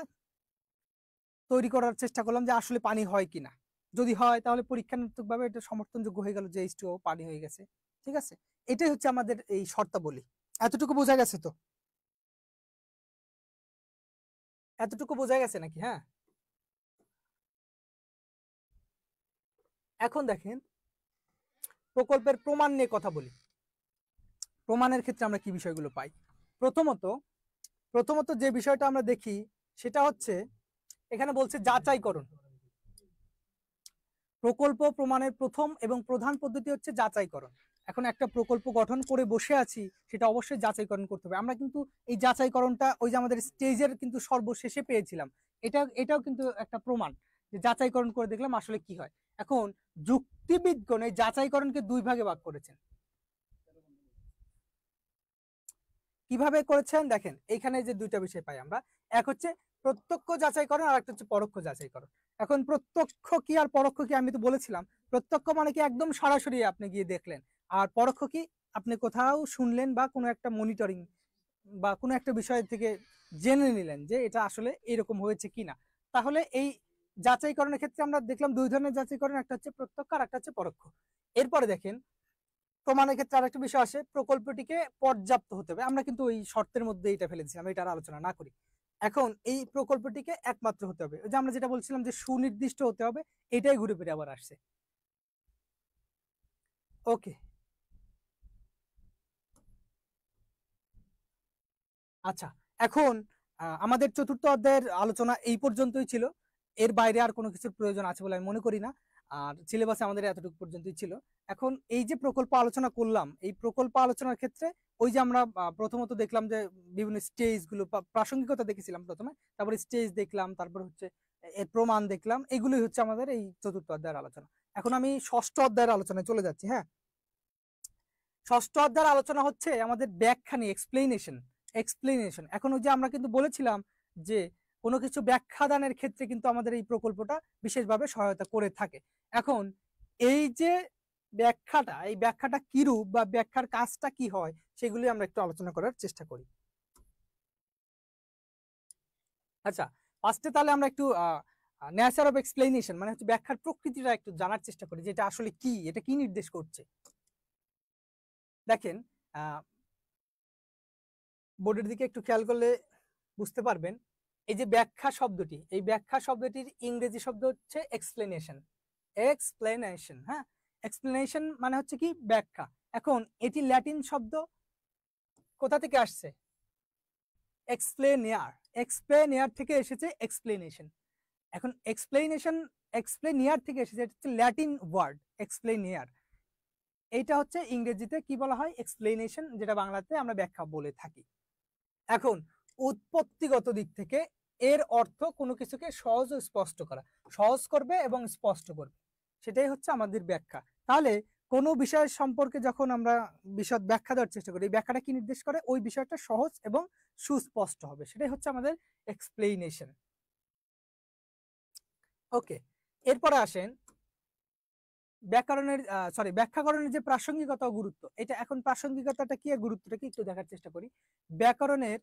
তৈরি করার চেষ্টা করলাম যে আসলে পানি হয় কিনা। যদি হয় তাহলে পরীক্ষামূলকভাবে এটা সমর্থনযোগ্য হয়ে গেল যে H2O পানি হয়ে গেছে। ঠিক আছে, এটাই হচ্ছে আমাদের এই শর্তাবলী। এতটুকু বোঝা গেছে তো, এতটুকু বোঝা গেছে নাকি? হ্যাঁ, এখন দেখেন প্রকল্পের প্রমাণ নিয়ে কথা বলি। প্রমাণের ক্ষেত্রে আমরা কি বিষয়গুলো পাই? প্রথমত প্রথমত যে বিষয়টা আমরা দেখি সেটা হচ্ছে এখানে বলছে যাচাইকরণ। প্রকল্প প্রমাণের প্রথম এবং প্রধান পদ্ধতি হচ্ছে যাচাইকরণ। এখন একটা প্রকল্প গঠন করে বসে আছি, সেটা অবশ্যই যাচাইকরণ করতে হবে। আমরা কিন্তু এই যাচাইকরণটা ওই যে আমাদের স্টেজের কিন্তু সর্বশেষে পেয়েছিলাম, এটাও কিন্তু একটা প্রমাণ যে যাচাইকরণ করে দেখলাম আসলে কি হয়। এখন যুক্তিবিদগণ এই যাচাইকরণকে 2 ভাগে ভাগ করেছেন। কিভাবে করেছেন দেখেন, এখানে যে 2টা বিষয় পাই আমরা, এক হচ্ছে প্রত্যক্ষ যাচাইকরণ আর একটা হচ্ছে পরোক্ষ যাচাইকরণ। এখন প্রত্যক্ষ কি আর পরোক্ষ কি, আমি তো বলেছিলাম প্রত্যক্ষ মানে কি একদম সরাসরি আপনি গিয়ে দেখলেন, আর পরোক্ষ কি আপনি কোথাও শুনলেন বা কোনো একটা মনিটরিং বা কোনো একটা বিষয় থেকে জেনে নিলেন যে এটা আসলে এরকম হয়েছে কিনা। তাহলে এই যাচাইকরণের ক্ষেত্রে আমরা দেখলাম 2 ধরনের যাচাইকরণ, একটা হচ্ছে প্রত্যক্ষ আর একটা হচ্ছে পরোক্ষ। এরপরে দেখেন প্রমাণের ক্ষেত্রে আরেকটা বিষয় আসে, প্রকল্পটিকে পর্যাপ্ত হতে হবে। আমরা কিন্তু ওই শর্তের মধ্যে এটা ফেলেছিলাম, এটার আলোচনা না করি। এখন এই প্রকল্পটিকে একমাত্র হতে হবে, যে আমরা যেটা বলছিলাম যে সুনির্দিষ্ট হতে হবে, এটাই ঘুরে ফিরে আবার আসছে। ওকে, আচ্ছা, এখন আমাদের চতুর্থ অধ্যায়ের আলোচনা এই পর্যন্তই ছিল। এর বাইরে আর কোনো কিছুর প্রয়োজন আছে বলে আমি মনে করি না। আর সিলেবাসে আমাদের এতটুকু পর্যন্তই ছিল। এখন এই যে প্রকল্প আলোচনা করলাম, এই প্রকল্প আলোচনার ক্ষেত্রে ওই যে আমরা প্রথমত দেখলাম যে বিভিন্ন স্টেজ গুলো, প্রাসঙ্গিকতা দেখেছিলাম প্রথমে, তারপরে স্টেজ দেখলাম, তারপর হচ্ছে এর প্রমাণ দেখলাম, এগুলোই হচ্ছে আমাদের এই চতুর্থ অধ্যায়ের আলোচনা। এখন আমি ষষ্ঠ অধ্যায়ের আলোচনায় চলে যাচ্ছি। হ্যাঁ, ষষ্ঠ অধ্যায়ের আলোচনা হচ্ছে আমাদের ব্যাখ্যা নিয়ে, এক্সপ্লেনেশন। এখন ওই যে আমরা কিন্তু বলেছিলাম যে কোনো কিছু ব্যাখ্যা দানের ক্ষেত্রে কিন্তু আমাদের এই প্রকল্পটা বিশেষভাবে সহায়তা করে থাকে। এখন এই যে ব্যাখ্যাটা, এই ব্যাখ্যাটা কিরূপ বা ব্যাখ্যার কাজটা কি হয়, সেগুলি আমরা একটু আলোচনা করার চেষ্টা করি। আচ্ছা, ফার্স্টে তাহলে আমরা একটু নেচার অফ এক্সপ্লেনেশন মানে হচ্ছে ব্যাখ্যার প্রকৃতিটা একটু জানার চেষ্টা করি, যে এটা আসলে কি, এটা কি নির্দেশ করছে। দেখেন বোর্ডের দিকে একটু খেয়াল করলে বুঝতে পারবেন, এই যে ব্যাখ্যা শব্দটি, এই ব্যাখ্যা শব্দটির ইংরেজি শব্দ হচ্ছে এক্সপ্লেনেশন। এক্সপ্লেনেশন, হ্যাঁ, এক্সপ্লেনেশন মানে হচ্ছে কি ব্যাখ্যা। এখন এটি ল্যাটিন শব্দ, কোথা থেকে আসছে? এক্সপ্লেনিয়ার। এক্সপ্লেনিয়ার থেকে এসেছে এক্সপ্লেনেশন। এখন এক্সপ্লেনেশন এক্সপ্লেনিয়ার থেকে এসেছে, এটা হচ্ছে ল্যাটিন ওয়ার্ড এক্সপ্লেনিয়ার। এইটা হচ্ছে ইংরেজিতে কি বলা হয়? এক্সপ্লেনেশন, যেটা বাংলাতে আমরা ব্যাখ্যা বলে থাকি। এখন উৎপত্তিগত দিক থেকে এর অর্থ কোনো কিছুকে সহজ ও স্পষ্ট করা, সহজ করবে এবং স্পষ্ট করবে, সেটাই হচ্ছে আমাদের ব্যাখ্যা। তাহলে কোনো বিষয় সম্পর্কে যখন আমরা বিশদ ব্যাখ্যা দেওয়ার চেষ্টা করি, এই ব্যাখ্যাটা কি নির্দেশ করে? ওই বিষয়টা সহজ এবং সুস্পষ্ট হবে, সেটাই হচ্ছে আমাদের এক্সপ্লেনেশন। ওকে, এরপরে আসেন ব্যাকরণের ব্যাখ্যাকরণের যে প্রাসঙ্গিকতা ও গুরুত্ব, এটা এখন প্রাসঙ্গিকতাটা কি আর গুরুত্বটা কি একটু দেখার চেষ্টা করি। ব্যাকরণের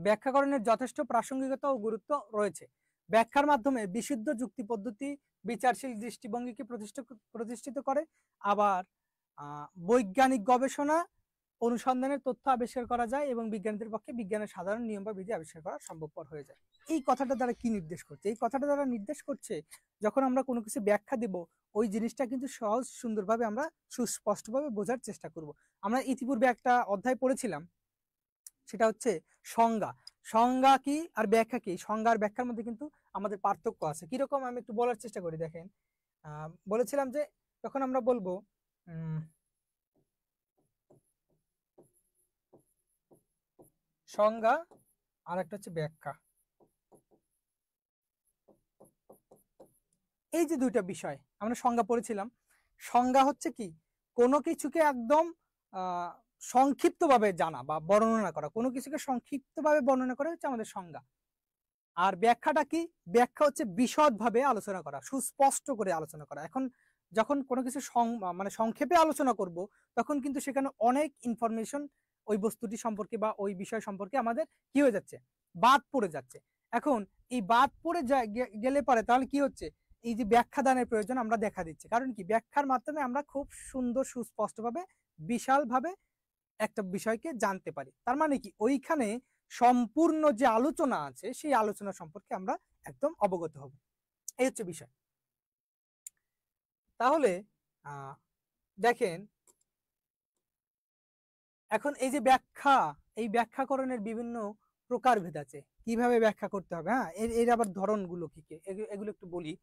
ব্যাখ্যাকরণের যথেষ্ট প্রাসঙ্গিকতা ও গুরুত্ব রয়েছে। ব্যাখ্যার মাধ্যমে বিশুদ্ধ যুক্তি পদ্ধতি বিচারশীল দৃষ্টিভঙ্গিকে প্রতিষ্ঠিত করে। আবার বৈজ্ঞানিক গবেষণা অনুসন্ধানের তথ্য আবিষ্কার করা যায় এবং বিজ্ঞানীদের পক্ষে বিজ্ঞানের সাধারণ নিয়ম বা বিধি আবিষ্কার করা সম্ভবপর হয়ে যায়। এই কথাটা দ্বারা কি নির্দেশ করছে? এই কথাটা দ্বারা নির্দেশ করছে যখন আমরা কোনো কিছু ব্যাখ্যা দেব, ওই জিনিসটা কিন্তু সহজ সুন্দরভাবে আমরা সুস্পষ্টভাবে বোঝার চেষ্টা করব। আমরা ইতিপূর্বে একটা অধ্যায় পড়েছিলাম, সেটা হচ্ছে সংজ্ঞা। সংজ্ঞা কি আর ব্যাখ্যা কি, সংজ্ঞা আর ব্যাখ্যার মধ্যে কিন্তু আমাদের পার্থক্য আছে। কিরকম আমি একটু বলার চেষ্টা করি। দেখেন, বলেছিলাম যে তখন আমরা বলবো সংজ্ঞা আর একটা হচ্ছে ব্যাখ্যা। এই যে দুইটা বিষয় আমরা সংজ্ঞা পড়েছিলাম। সংজ্ঞা হচ্ছে কি, কোনো কিছুকে একদম সংক্ষিপ্তভাবে জানা বা বর্ণনা করা, কোনো কিছুকে সংক্ষিপ্তভাবে বর্ণনা করা হচ্ছে আমাদের সংজ্ঞা। আর ব্যাখ্যাটা কি? ব্যাখ্যা হচ্ছে বিশদভাবে আলোচনা করা, সুস্পষ্ট করে আলোচনা করা। এখন যখন কোনো কিছু মানে সংক্ষেপে আলোচনা করব, তখন কিন্তু সেখানে অনেক ইনফরমেশন ওই বস্তুটি সম্পর্কে বা ওই বিষয় সম্পর্কে আমাদের কি হয়ে যাচ্ছে? বাদ পড়ে যাচ্ছে। এখন এই বাদ পড়ে গেলে পরে তাহলে কি হচ্ছে? এই যে ব্যাখ্যা দানের প্রয়োজন আমরা দেখা দিচ্ছে। কারণ কি? ব্যাখ্যার মাধ্যমে আমরা খুব সুন্দর সুস্পষ্টভাবে বিশালভাবে একটা বিষয়কে জানতে পারি। তার মানে কি? ওইখানে সম্পূর্ণ যে আলোচনা আছে সেই আলোচনা সম্পর্কে আমরা একদম অবগত হব। এই হচ্ছে বিষয়। তাহলে দেখেন, এখন এই যে ব্যাখ্যা, এই ব্যাখ্যাকরণের বিভিন্ন প্রকারভেদ আছে, কিভাবে ব্যাখ্যা করতে হবে। হ্যাঁ, এর আবার ধরনগুলো কি কি এগুলো একটু বলি।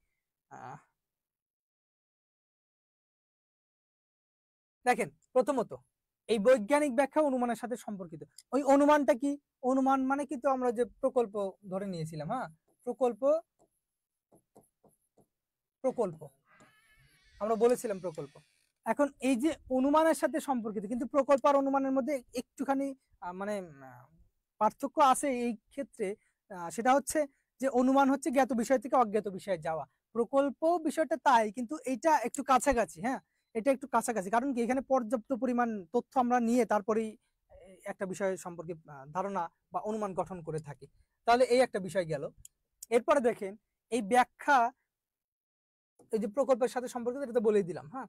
দেখেন, প্রথমত এই বৈজ্ঞানিক ব্যাখ্যা অনুমানের সাথে সম্পর্কিত। ওই অনুমানটা কি? অনুমান মানে কিন্তু আমরা যে প্রকল্প ধরে নিয়েছিলাম, হ্যাঁ, প্রকল্প প্রকল্প আমরা বলেছিলাম প্রকল্প। এখন এই যে অনুমানের সাথে সম্পর্কিত, কিন্তু প্রকল্প আর অনুমানের মধ্যে একটুখানি মানে পার্থক্য আছে এই ক্ষেত্রে। সেটা হচ্ছে যে অনুমান হচ্ছে জ্ঞাত বিষয় থেকে অজ্ঞাত বিষয়ে যাওয়া, প্রকল্প বিষয়টা তাই, কিন্তু এটা একটু কাছাকাছি। হ্যাঁ, এটা একটু কাছাকাছি, কারণ কি এখানে পর্যাপ্ত পরিমাণ তথ্য আমরা নিয়ে তারপরেই একটা বিষয় সম্পর্কে ধারণা বা অনুমান গঠন করে থাকি। তাহলে এই একটা বিষয় গেল। এরপরে দেখেন, এই ব্যাখ্যা এই যে প্রকল্পের সাথে সম্পর্কিত, এটা তো বলেই দিলাম। হ্যাঁ,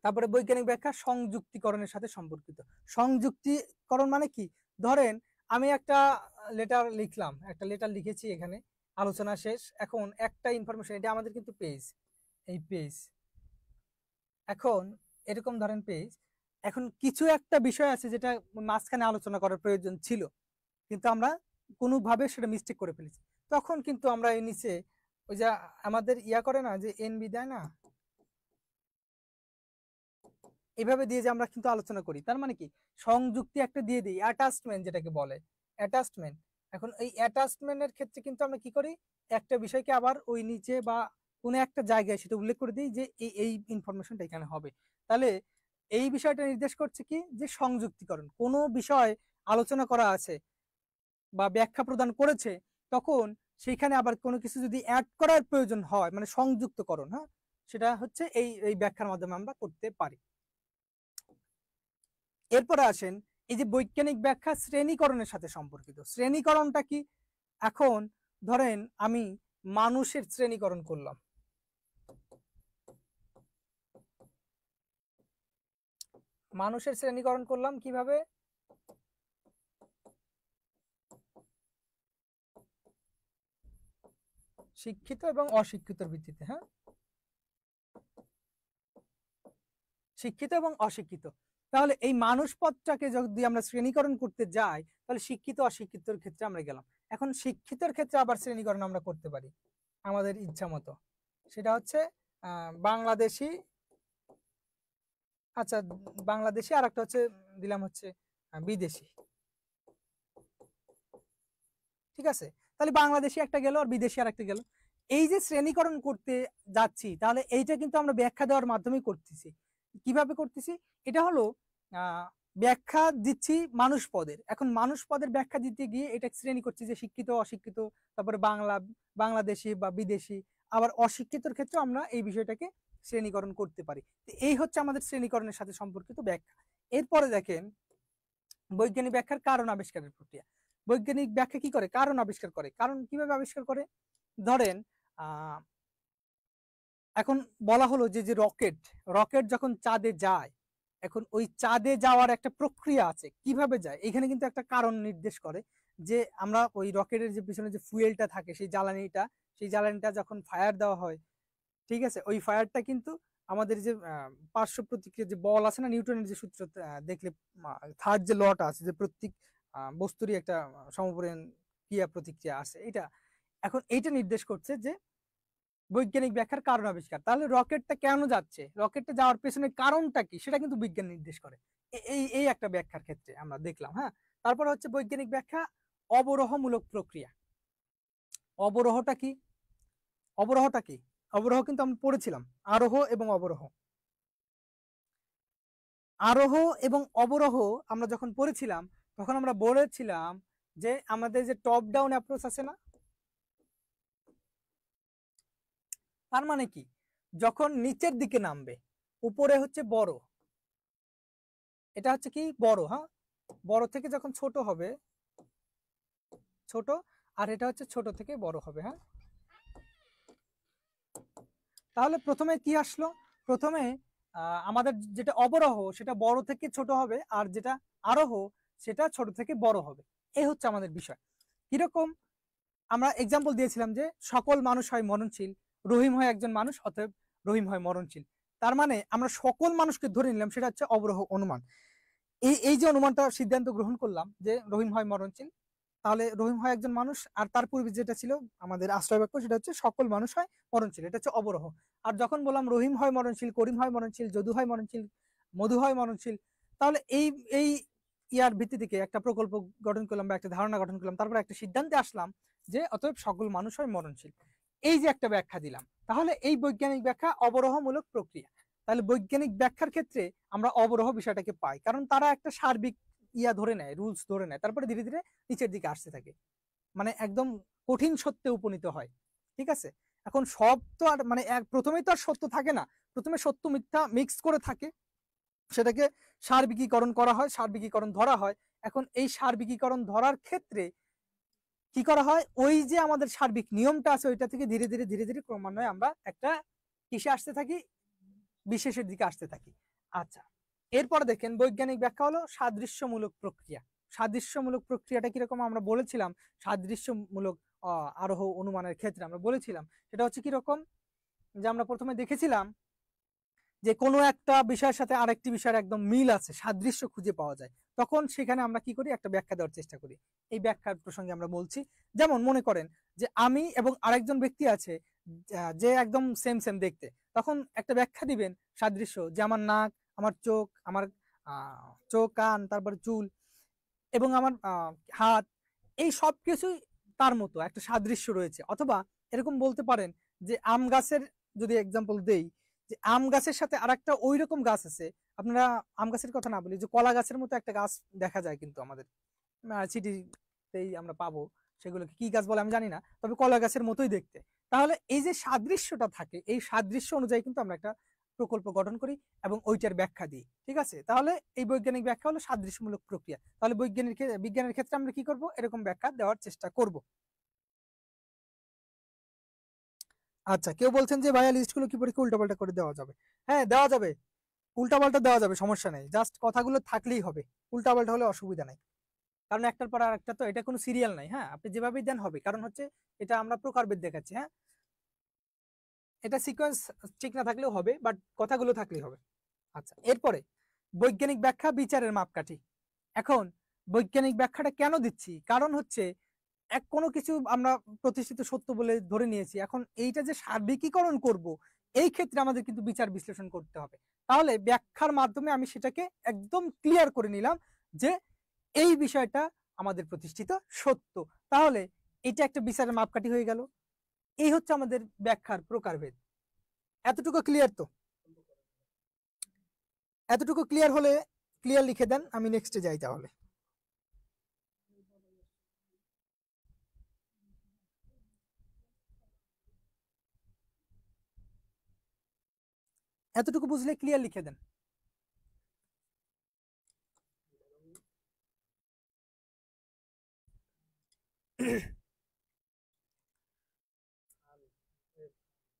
তারপরে বৈজ্ঞানিক ব্যাখ্যা সংযুক্তিকরণের সাথে সম্পর্কিত। সংযুক্তিকরণ মানে কি? ধরেন আমি একটা লেটার লিখলাম, একটা লেটার লিখেছি, এখানে আলোচনা শেষ, এখন একটা ইনফরমেশন, এটা আমাদের কিন্তু পেজ, এই পেজ, এখন এরকম ধরেন পেজ, এখন কিছু একটা বিষয় আছে যেটা মাঝখানে আলোচনা করার প্রয়োজন ছিল, কিন্তু আমরা কোনোভাবে সেটা মিস্টেক করে ফেলেছি। তখন কিন্তু আমরা এই নিচে ওই যে আমাদের ইয়া করে না, যে এনবি দেয় না, এভাবে দিয়ে যে আমরা কিন্তু আলোচনা করি। তার মানে কি? সংযুক্তি একটা দিয়ে দিই, অ্যাটাচমেন্ট যেটাকে বলে, অ্যাটাচমেন্ট। এখন এই অ্যাটাচমেন্টের ক্ষেত্রে কিন্তু আমরা কি করি? একটা বিষয়কে আবার ওই নিচে বা কোনো একটা জায়গায় সেটা উল্লেখ করে দিই যে এই ইনফরমেশনটা এখানে হবে। তাহলে এই বিষয়টা নির্দেশ করছে কি? যে সংযুক্তিকরণ। কোনো বিষয় আলোচনা করা আছে বা ব্যাখ্যা প্রদান করেছে, তখন সেখানে আবার কোনো কিছু যদি অ্যাড করার প্রয়োজন হয়, মানে সংযুক্তকরণ, হ্যাঁ, সেটা হচ্ছে এই ব্যাখ্যার মাধ্যমে আমরা করতে পারি। এরপরে আসেন এই যে বৈজ্ঞানিক ব্যাখ্যা শ্রেণীকরণের সাথে সম্পর্কিত। শ্রেণীকরণটা কি? এখন ধরেন আমি মানুষের শ্রেণীকরণ করলাম, মানুষের শ্রেণীকরণ করলাম কিভাবে? শিক্ষিত এবং অশিক্ষিতর ভিত্তিতে। হ্যাঁ, শিক্ষিত এবং অশিক্ষিত। তাহলে এই মানুষ পদটাকে যদি আমরা শ্রেণীকরণ করতে যাই, তাহলে শিক্ষিত অশিক্ষিতর ক্ষেত্রে আমরা গেলাম। এখন শিক্ষিতের ক্ষেত্রে আবার শ্রেণীকরণ আমরা করতে পারি আমাদের ইচ্ছা মতো। সেটা হচ্ছে বাংলাদেশি, আচ্ছা বাংলাদেশি, আর একটা হচ্ছে দিলাম হচ্ছে বিদেশি। ঠিক আছে, তাহলে বাংলাদেশি একটা গেল আর বিদেশি আর একটা গেল। এই যে শ্রেণীকরণ করতে যাচ্ছি, তাহলে এইটা কিন্তু আমরা ব্যাখ্যা দেওয়ার মাধ্যমে করতেছি। কিভাবে করতেছি? এটা হলো ব্যাখ্যা দিচ্ছি মানুষ পদের। এখন মানুষ পদের ব্যাখ্যা দিতে গিয়ে এটা শ্রেণী করছি যে শিক্ষিত অশিক্ষিত, তারপরে বাংলাদেশি বা বিদেশি। আবার অশিক্ষিতর ক্ষেত্রে আমরা এই বিষয়টাকে শ্রেণীকরণ করতে পারি। এই হচ্ছে আমাদের শ্রেণীকরণের সাথে সম্পর্কিত ব্যাখ্যা। এরপরে দেখেন বৈজ্ঞানিক ব্যাখ্যার কারণ আবিষ্কারের প্রক্রিয়া। বৈজ্ঞানিক ব্যাখ্যা কি করে? কারণ আবিষ্কার করে। কারণ কিভাবে আবিষ্কার করে? ধরেন এখন বলা হলো যে রকেট, রকেট যখন চাঁদে যায়, এখন ওই চাঁদে যাওয়ার একটা প্রক্রিয়া আছে, কিভাবে যায় এখানে কিন্তু একটা কারণ নির্দেশ করে। যে আমরা ওই রকেটের যে পিছনে যে ফুয়েলটা থাকে, সেই জ্বালানিটা যখন ফায়ার দেওয়া হয়, ঠিক আছে, ওই ফায়ারটা কিন্তু আমাদের যে পার্শ্ব প্রতিক্রিয়া যে বল আছে না, নিউটনের যে সূত্র দেখলে থার্ড যে লটা আছে, যে প্রত্যেক বস্তুরই একটা সমপরিমাণ ক্রিয়া প্রতিক্রিয়া আছে, এটা এখন এইটা নির্দেশ করছে যে বৈজ্ঞানিক ব্যাখ্যার কারণ আবিষ্কার। তাহলে রকেটটা কেন যাচ্ছে, রকেটটা যাওয়ার পেছনে কারণটা কি, সেটা কিন্তু বিজ্ঞান নির্দেশ করে। এই এই একটা ব্যাখ্যার ক্ষেত্রে আমরা দেখলাম। হ্যাঁ, তারপর হচ্ছে বৈজ্ঞানিক ব্যাখ্যা অবরোহমূলক প্রক্রিয়া। অবরোহটা কি? অবরোহটা কি? অবরোহ কিন্তু আমরা পড়েছিলাম, আরোহ এবং অবরোহ। আরোহ এবং অবরোহ আমরা যখন পড়েছিলাম, তখন আমরা বলেছিলাম যে আমাদের যে টপ ডাউন অ্যাপ্রোচ আছে না, তার মানে কি, যখন নিচের দিকে নামবে, উপরে হচ্ছে বড়, এটা হচ্ছে কি বড়, হ্যাঁ, বড় থেকে যখন ছোট হবে ছোট, আর এটা হচ্ছে ছোট থেকে বড় হবে। হ্যাঁ, তাহলে প্রথমে কি আসলো? প্রথমে আমাদের যেটা অবরোহ সেটা বড় থেকে ছোট হবে, আর যেটা আরোহ সেটা ছোট থেকে বড় হবে। এই হচ্ছে আমাদের বিষয়। কিরকম? আমরা এক্সাম্পল দিয়েছিলাম যে সকল মানুষ হয় মরণশীল, রহিম হয় একজন মানুষ, অতএব রহিম হয় মরণশীল। তার মানে আমরা সকল মানুষকে ধরে নিলাম, সেটা হচ্ছে অবরোহ অনুমান। এই যে অনুমানটা সিদ্ধান্ত গ্রহণ করলাম যে রহিম হয় মরণশীল, তাহলে রহিম হয় একজন মানুষ, আর তার পূর্বে যেটা ছিল আমাদের আশ্রয় বাক্য, সেটা হচ্ছে সকল মানুষ হয় মরণশীল, এটা হচ্ছে অবরোহ। আর যখন বললাম রহিম হয় মরণশীল, করিম হয় মরণশীল, যদু হয় মরণশীল, মধু হয় মরণশীল, তাহলে এই এই ইয়ার ভিত্তি থেকে একটা প্রকল্প গঠন করলাম বা একটা ধারণা গঠন করলাম, তারপরে একটা সিদ্ধান্তে আসলাম যে অতএব সকল মানুষ হয় মরণশীল। এই যে একটা ব্যাখ্যা দিলাম, তাহলে এই বৈজ্ঞানিক ব্যাখ্যা অবরোহমূলক প্রক্রিয়া। তাহলে বৈজ্ঞানিক ব্যাখ্যার ক্ষেত্রে আমরা অবরোহ বিষয়টাকে পাই, কারণ তারা একটা সার্বিক ইয়া ধরে নেয়, রুলস ধরে নেয়, তারপরে ধীরে ধীরে নিচের দিকে আসতে থাকে, মানে একদম কঠিন সত্যে উপনীত হয়। ঠিক আছে, এখন সব তো আর মানে প্রথমেই তো আর সত্য থাকে না, প্রথমে সত্য মিথ্যা মিক্স করে থাকে, সেটাকে সার্বিকীকরণ করা হয়, সার্বিকীকরণ ধরা হয়। এখন এই সার্বিকীকরণ ধরার ক্ষেত্রে কি করা হয়, ওই যে আমাদের সার্বিক নিয়মটা আছে, ওইটা থেকে ধীরে ধীরে ধীরে ধীরে ক্রমান্বয়ে আমরা একটা কিসে আসতে থাকি, বিশেষের দিকে আসতে থাকি। আচ্ছা, এরপর দেখেন বৈজ্ঞানিক ব্যাখ্যা হলো সাদৃশ্যমূলক প্রক্রিয়া। সাদৃশ্যমূলক প্রক্রিয়াটা কিরকম আমরা বলেছিলাম, সাদৃশ্যমূলক আরোহ অনুমানের ক্ষেত্রে আমরা বলেছিলাম সেটা হচ্ছে কিরকম, যে আমরা প্রথমে দেখেছিলাম যে কোনো একটা বিষয়ের সাথে আরেকটি বিষয়ের একদম মিল আছে, সাদৃশ্য খুঁজে পাওয়া যায়, তখন সেখানে আমরা কি করি, একটা ব্যাখ্যা দেওয়ার চেষ্টা করি। এই ব্যাখ্যার প্রসঙ্গে আমরা বলছি, যেমন মনে করেন যে আমি এবং আরেকজন ব্যক্তি আছে যে একদম সেম সেম দেখতে, তখন একটা ব্যাখ্যা দিবেন সাদৃশ্য, যে আমার নাক, আমার চোখ, আমার চোখ, কান, তারপরে চুল এবং আমার হাত, এই সব কিছুই তার মতো একটা সাদৃশ্য রয়েছে। অথবা এরকম বলতে পারেন যে আম গাছের যদি এক্সাম্পল দেই, যে আম গাছের সাথে আরেকটা ওই রকম গাছ আছে, আপনারা আম গাছের কথা না বলি, যে কলা গাছের মতো একটা গাছ দেখা যায় কিন্তু আমাদের সিটিতেই আমরা পাবো, সেগুলোকে কি গাছ বলে আমি জানি না, তবে কলা গাছের মতোই দেখতে। তাহলে এই যে সাদৃশ্যটা থাকে, এই সাদৃশ্য অনুযায়ী কিন্তু আমরা একটা প্রকল্প গঠন করি এবং ওইটার ব্যাখ্যা দিই। ঠিক আছে, তাহলে এই বৈজ্ঞানিক ব্যাখ্যা হলো সাদৃশ্যমূলক প্রক্রিয়া। তাহলে বিজ্ঞানের ক্ষেত্রে আমরা কি করব, এরকম ব্যাখ্যা দেওয়ার চেষ্টা করব। আচ্ছা, কেউ বলছেন যে ভাইয়া লিস্টগুলো কি পরীক্ষা উল্টাপাল্টা করে দেওয়া যাবে? হ্যাঁ, দেওয়া যাবে, উল্টাপাল্টা দেওয়া যাবে, সমস্যা নেই, জাস্ট কথাগুলো থাকলেই হবে, উল্টাপাল্টা হলে অসুবিধা নাই। কারণ একটার পর আরেকটা তো, এটা কোনো সিরিয়াল নাই। হ্যাঁ, আপনি যেভাবেই দেন হবে, কারণ হচ্ছে এটা আমরা প্রকারভেদ দেখাচ্ছি। হ্যাঁ, এটা সিকোয়েন্স ঠিক না থাকলেও হবে, বাট কথাগুলো থাকলেই হবে। আচ্ছা, এরপরে বৈজ্ঞানিক ব্যাখ্যা বিচারের মাপকাঠি। এখন বৈজ্ঞানিক ব্যাখ্যাটা কেন দিচ্ছি, কারণ হচ্ছে কোনো কিছু আমরা প্রতিষ্ঠিত সত্য বলে ধরে নিয়েছি, এখন এইটা যে সার্বিকীকরণ করব, এই ক্ষেত্রে আমাদের কিন্তু বিচার বিশ্লেষণ করতে হবে। তাহলে ব্যাখ্যার মাধ্যমে আমি সেটাকে একদম ক্লিয়ার করে নিলাম যে এই বিষয়টা আমাদের প্রতিষ্ঠিত সত্য। তাহলে এটা একটা বিচারের মাপকাঠি হয়ে গেল। এই হচ্ছে আমাদের ব্যাখ্যার প্রকারভেদ। এতটুকু ক্লিয়ার তো? এতটুকু ক্লিয়ার হলে ক্লিয়ার লিখে দেন, আমি নেক্সটে যাই। তাহলে এতটুকু বুঝলে ক্লিয়ার লিখে দেন।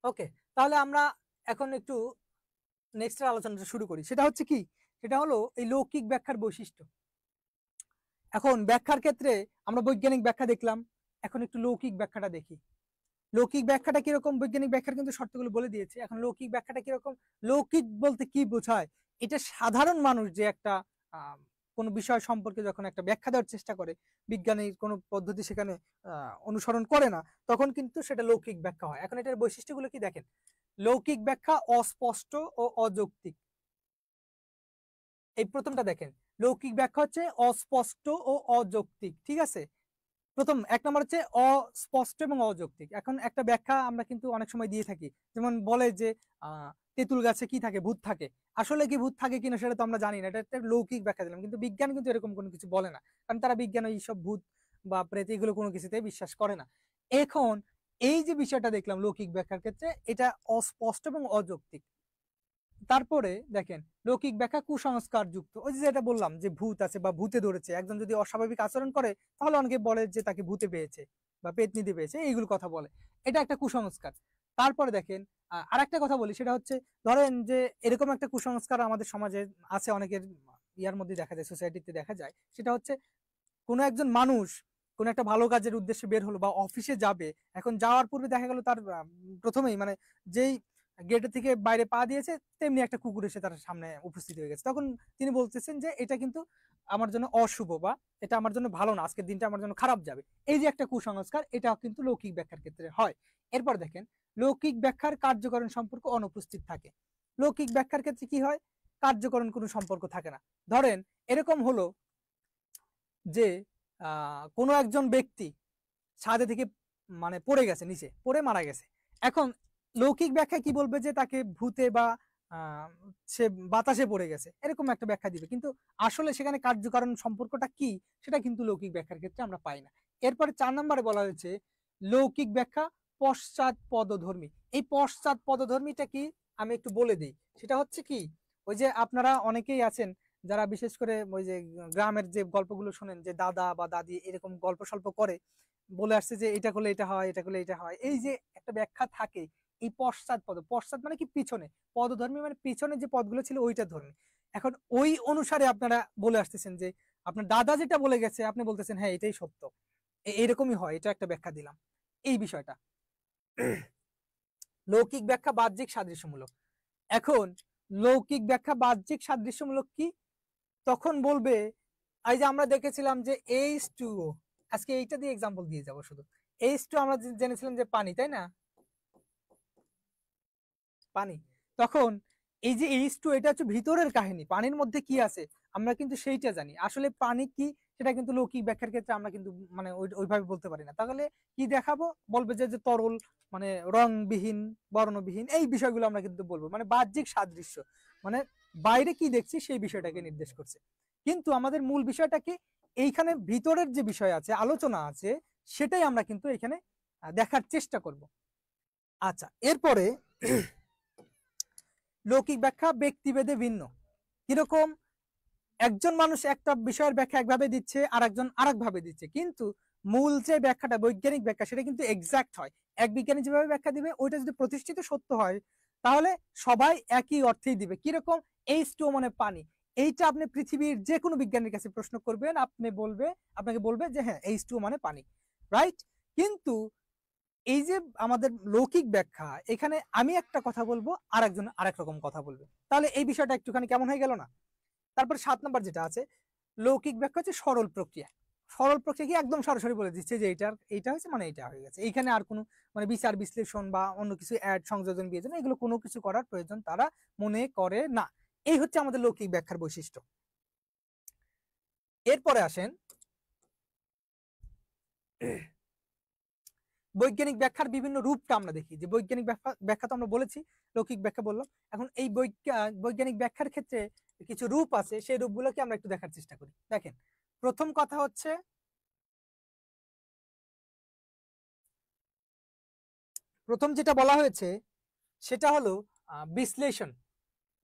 ওকে, তাহলে আমরা এখন একটু নেক্সট আলোচনাটা শুরু করি। সেটা হচ্ছে কি, সেটা হলো এই লৌকিক ব্যাখ্যার বৈশিষ্ট্য। এখন ব্যাখ্যার ক্ষেত্রে আমরা বৈজ্ঞানিক ব্যাখ্যা দেখলাম, এখন একটু লৌকিক ব্যাখ্যাটা দেখি। লৌকিক ব্যাখ্যাটা কিরকম, বৈজ্ঞানিক ব্যাখ্যার কিন্তু শর্তগুলো বলে দিয়েছে, এখন লৌকিক ব্যাখ্যাটা কিরকম। লৌকিক বলতে কি বোঝায়, এটা সাধারণ মানুষ যে একটা কোনো বিষয় সম্পর্কে যখন একটা ব্যাখ্যা দেওয়ার চেষ্টা করে, বিজ্ঞানের কোনো পদ্ধতি সেখানে অনুসরণ করে না, তখন কিন্তু সেটা লৌকিক ব্যাখ্যা হয়। এখন এটার বৈশিষ্ট্যগুলো কি দেখেন। লৌকিক ব্যাখ্যা অস্পষ্ট ও অযৌক্তিক। এই প্রথমটা দেখেন, লৌকিক ব্যাখ্যা হচ্ছে অস্পষ্ট ও অযৌক্তিক। ঠিক আছে, প্রথম এক নম্বর হচ্ছে অস্পষ্ট এবং অযৌক্তিক। এখন একটা ব্যাখ্যা আমরা কিন্তু অনেক সময় দিয়ে থাকি, যেমন বলে যে তেঁতুল গাছে কি থাকে, ভূত থাকে। আসলে কি ভূত থাকে কিনা সেটা তো আমরা জানি না, এটা একটা লৌকিক ব্যাখ্যা দিলাম। কিন্তু বিজ্ঞান কিন্তু এরকম কোনো কিছু বলে না, কারণ তারা বিজ্ঞান এইসব ভূত বা প্রেত এগুলো কোনো কিছুতে বিশ্বাস করে না। এখন এই যে বিষয়টা দেখলাম লৌকিক ব্যাখ্যার ক্ষেত্রে, এটা অস্পষ্ট এবং অযৌক্তিক। তারপরে দেখেন লৌকিক ব্যাখ্যা কুসংস্কার যুক্ত। ওই যে যেটা বললাম যে ভূত আছে বা ভূতে ধরেছে, একজন যদি অস্বাভাবিক আচরণ করে তাহলে অনেকে বলে যে তাকে ভূতে পেয়েছে বা পেতনিতে পেয়েছে, এইগুলো কথা বলে, এটা একটা কুসংস্কার। তারপরে দেখেন আর একটা কথা বলি, সেটা হচ্ছে ধরেন যে এরকম একটা কুসংস্কার আমাদের সমাজে আছে, অনেকের ইয়ার মধ্যে দেখা যায়, সোসাইটিতে দেখা যায়। সেটা হচ্ছে কোনো একজন মানুষ কোনো একটা ভালো কাজের উদ্দেশ্যে বের হলো বা অফিসে যাবে, এখন যাওয়ার পূর্বে দেখা গেল তার প্রথমেই মানে যেই গেটের থেকে বাইরে পা দিয়েছে তেমনি একটা কুকুর এসে তার সামনে উপস্থিত হয়ে গেছে। তখন তিনি বলতেছেন যে এটা কিন্তু আমার জন্য অশুভ, বা এটা আমার জন্য ভালো না, আজকের দিনটা আমার জন্য খারাপ যাবে। এই যে একটা কুসংস্কার, এটা কিন্তু লৌকিক ব্যাখ্যার ক্ষেত্রে হয়। এরপর দেখেন লৌকিক ব্যাখ্যার কার্যকরণ সম্পর্ক অনুপস্থিত থাকে। লৌকিক ব্যাখ্যার ক্ষেত্রে কি হয়, কার্যকরণ কোনো সম্পর্ক থাকে না। ধরেন এরকম হলো যে কোনো একজন ব্যক্তি ছাদে থেকে মানে পড়ে গেছে, নিচে পড়ে মারা গেছে। এখন লৌকিক ব্যাখ্যা কি বলবে, যে তাকে ভূতে বা সে বাতাসে পড়ে গেছে, এরকম একটা ব্যাখ্যা দিবে। কিন্তু আসলে সেখানে কার্যকারণ সম্পর্কটা কি, সেটা কিন্তু লৌকিক ব্যাখ্যার ক্ষেত্রে আমরা পাই না। এরপরে 4 নম্বরে বলা হয়েছে লৌকিক ব্যাখ্যা পশ্চাৎ পদধর্মী। এই পশ্চাৎ পদধর্মীটা কি আমি একটু বলে দিই। সেটা হচ্ছে কি, ওই যে আপনারা অনেকেই আছেন যারা বিশেষ করে ওই যে গ্রামের যে গল্পগুলো শোনেন, যে দাদা বা দাদি এরকম গল্প স্বল্প করে বলে আসছে যে এটা করলে এটা হয়, এটা করলে এটা হয়, এই যে একটা ব্যাখ্যা থাকে। এই পশ্চাৎ পদ, পশ্চাৎ মানে কি পিছনে, পদধর্মী মানে পিছনে যে পদগুলো ছিল ওইটা ধর্মী। এখন ওই অনুসারে আপনারা বলে আসতেছেন যে আপনার দাদা যেটা বলে গেছে আপনি বলতেছেন হ্যাঁ এটাই সত্য, এরকমই হয়, এটা একটা ব্যাখ্যা দিলাম। এই বিষয়টা লৌকিক ব্যাখ্যা বাহ্যিক সাদৃশ্যমূলক। এখন লৌকিক ব্যাখ্যা বাহ্যিক সাদৃশ্যমূলক কি, তখন বলবে এই যে আমরা দেখেছিলাম যে H2O, আজকে এইটা দিয়ে এক্সাম্পল দিয়ে যাব শুধু। H2 আমরা জেনেছিলাম যে পানি, তাই না, পানি। তখন এই যে H2 এটা হচ্ছে ভিতরের কাহিনী, পানির মধ্যে কি আছে আমরা কিন্তু সেইটা জানি। আসলে পানি কি সেটা কিন্তু লৌকিক ব্যাখ্যার ক্ষেত্রে আমরা কিন্তু মানে ওইভাবে বলতে পারি না। তাহলে কি দেখাবো, বলবে যে যে তরল মানে রংবিহীন বর্ণবিহীন, এই বিষয়গুলো আমরা কিন্তু বলবো, মানে বাহ্যিক সাদৃশ্য, মানে বাইরে কি দেখছি সেই বিষয়টাকে নির্দেশ করছে। কিন্তু আমাদের মূল বিষয়টা কি, এইখানে ভিতরের যে বিষয় আছে, আলোচনা আছে, সেটাই আমরা কিন্তু এখানে দেখার চেষ্টা করব। আচ্ছা, এরপরে লৌকিক ব্যাখ্যা ব্যক্তিভেদে ভিন্ন। কিরকম? একজন মানুষ একটা বিষয়ের ব্যাখ্যা একভাবে দিচ্ছে, আর একজন আরেক ভাবে দিচ্ছে, কিন্তু মূল যে ব্যাখ্যাটা বৈজ্ঞানিক ব্যাখ্যা সেটা কিন্তু এক্সাক্ট হয়। এক বিজ্ঞানী যেভাবে ব্যাখ্যা দিবে ওইটা যদি প্রতিষ্ঠিত সত্য হয় তাহলে সবাই একই অর্থেই দিবে। কিরকম? H2O মানে পানি, এইটা আপনি পৃথিবীর যে কোনো বিজ্ঞানীর কাছে প্রশ্ন করবেন, আপনাকে বলবে যে হ্যাঁ H2O মানে পানি, রাইট? কিন্তু এই যে আমাদের লৌকিক ব্যাখ্যা, এখানে আমি একটা কথা বলবো আর একজন আরেক রকম কথা বলবে, তাহলে এই বিষয়টা একটুখানি কেমন হয়ে গেল না? তারপর 7 নম্বর যেটা আছে, লৌকিক ব্যাখ্যা হচ্ছে সরল প্রক্রিয়া। সরল প্রক্রিয়া কি? একদম সরাসরি বলে দিচ্ছে যে এইটা হয়েছে মানে এটা হয়ে গেছে, এইখানে আর কোনো মানে বিচার বিশ্লেষণ বা অন্য কিছু অ্যাড সংযোজন বিয়োজন এগুলো কোনো কিছু করার প্রয়োজন তারা মনে করে না। এই হচ্ছে আমাদের লৌকিক ব্যাখ্যার বৈশিষ্ট্য। এরপরে আসেন বৈজ্ঞানিক ব্যাখ্যার বিভিন্ন রূপটা আমরা দেখি। যে বৈজ্ঞানিক ব্যাখ্যা তো আমরা বলেছি, লৌকিক ব্যাখ্যা বললাম, এখন এই বৈজ্ঞানিক ব্যাখ্যার ক্ষেত্রে কিছু রূপ আছে, সেই রূপগুলোকে আমরা একটু দেখার চেষ্টা করি। দেখেন, প্রথম কথা হচ্ছে প্রথম যেটা বলা হয়েছে সেটা হলো বিশ্লেষণ।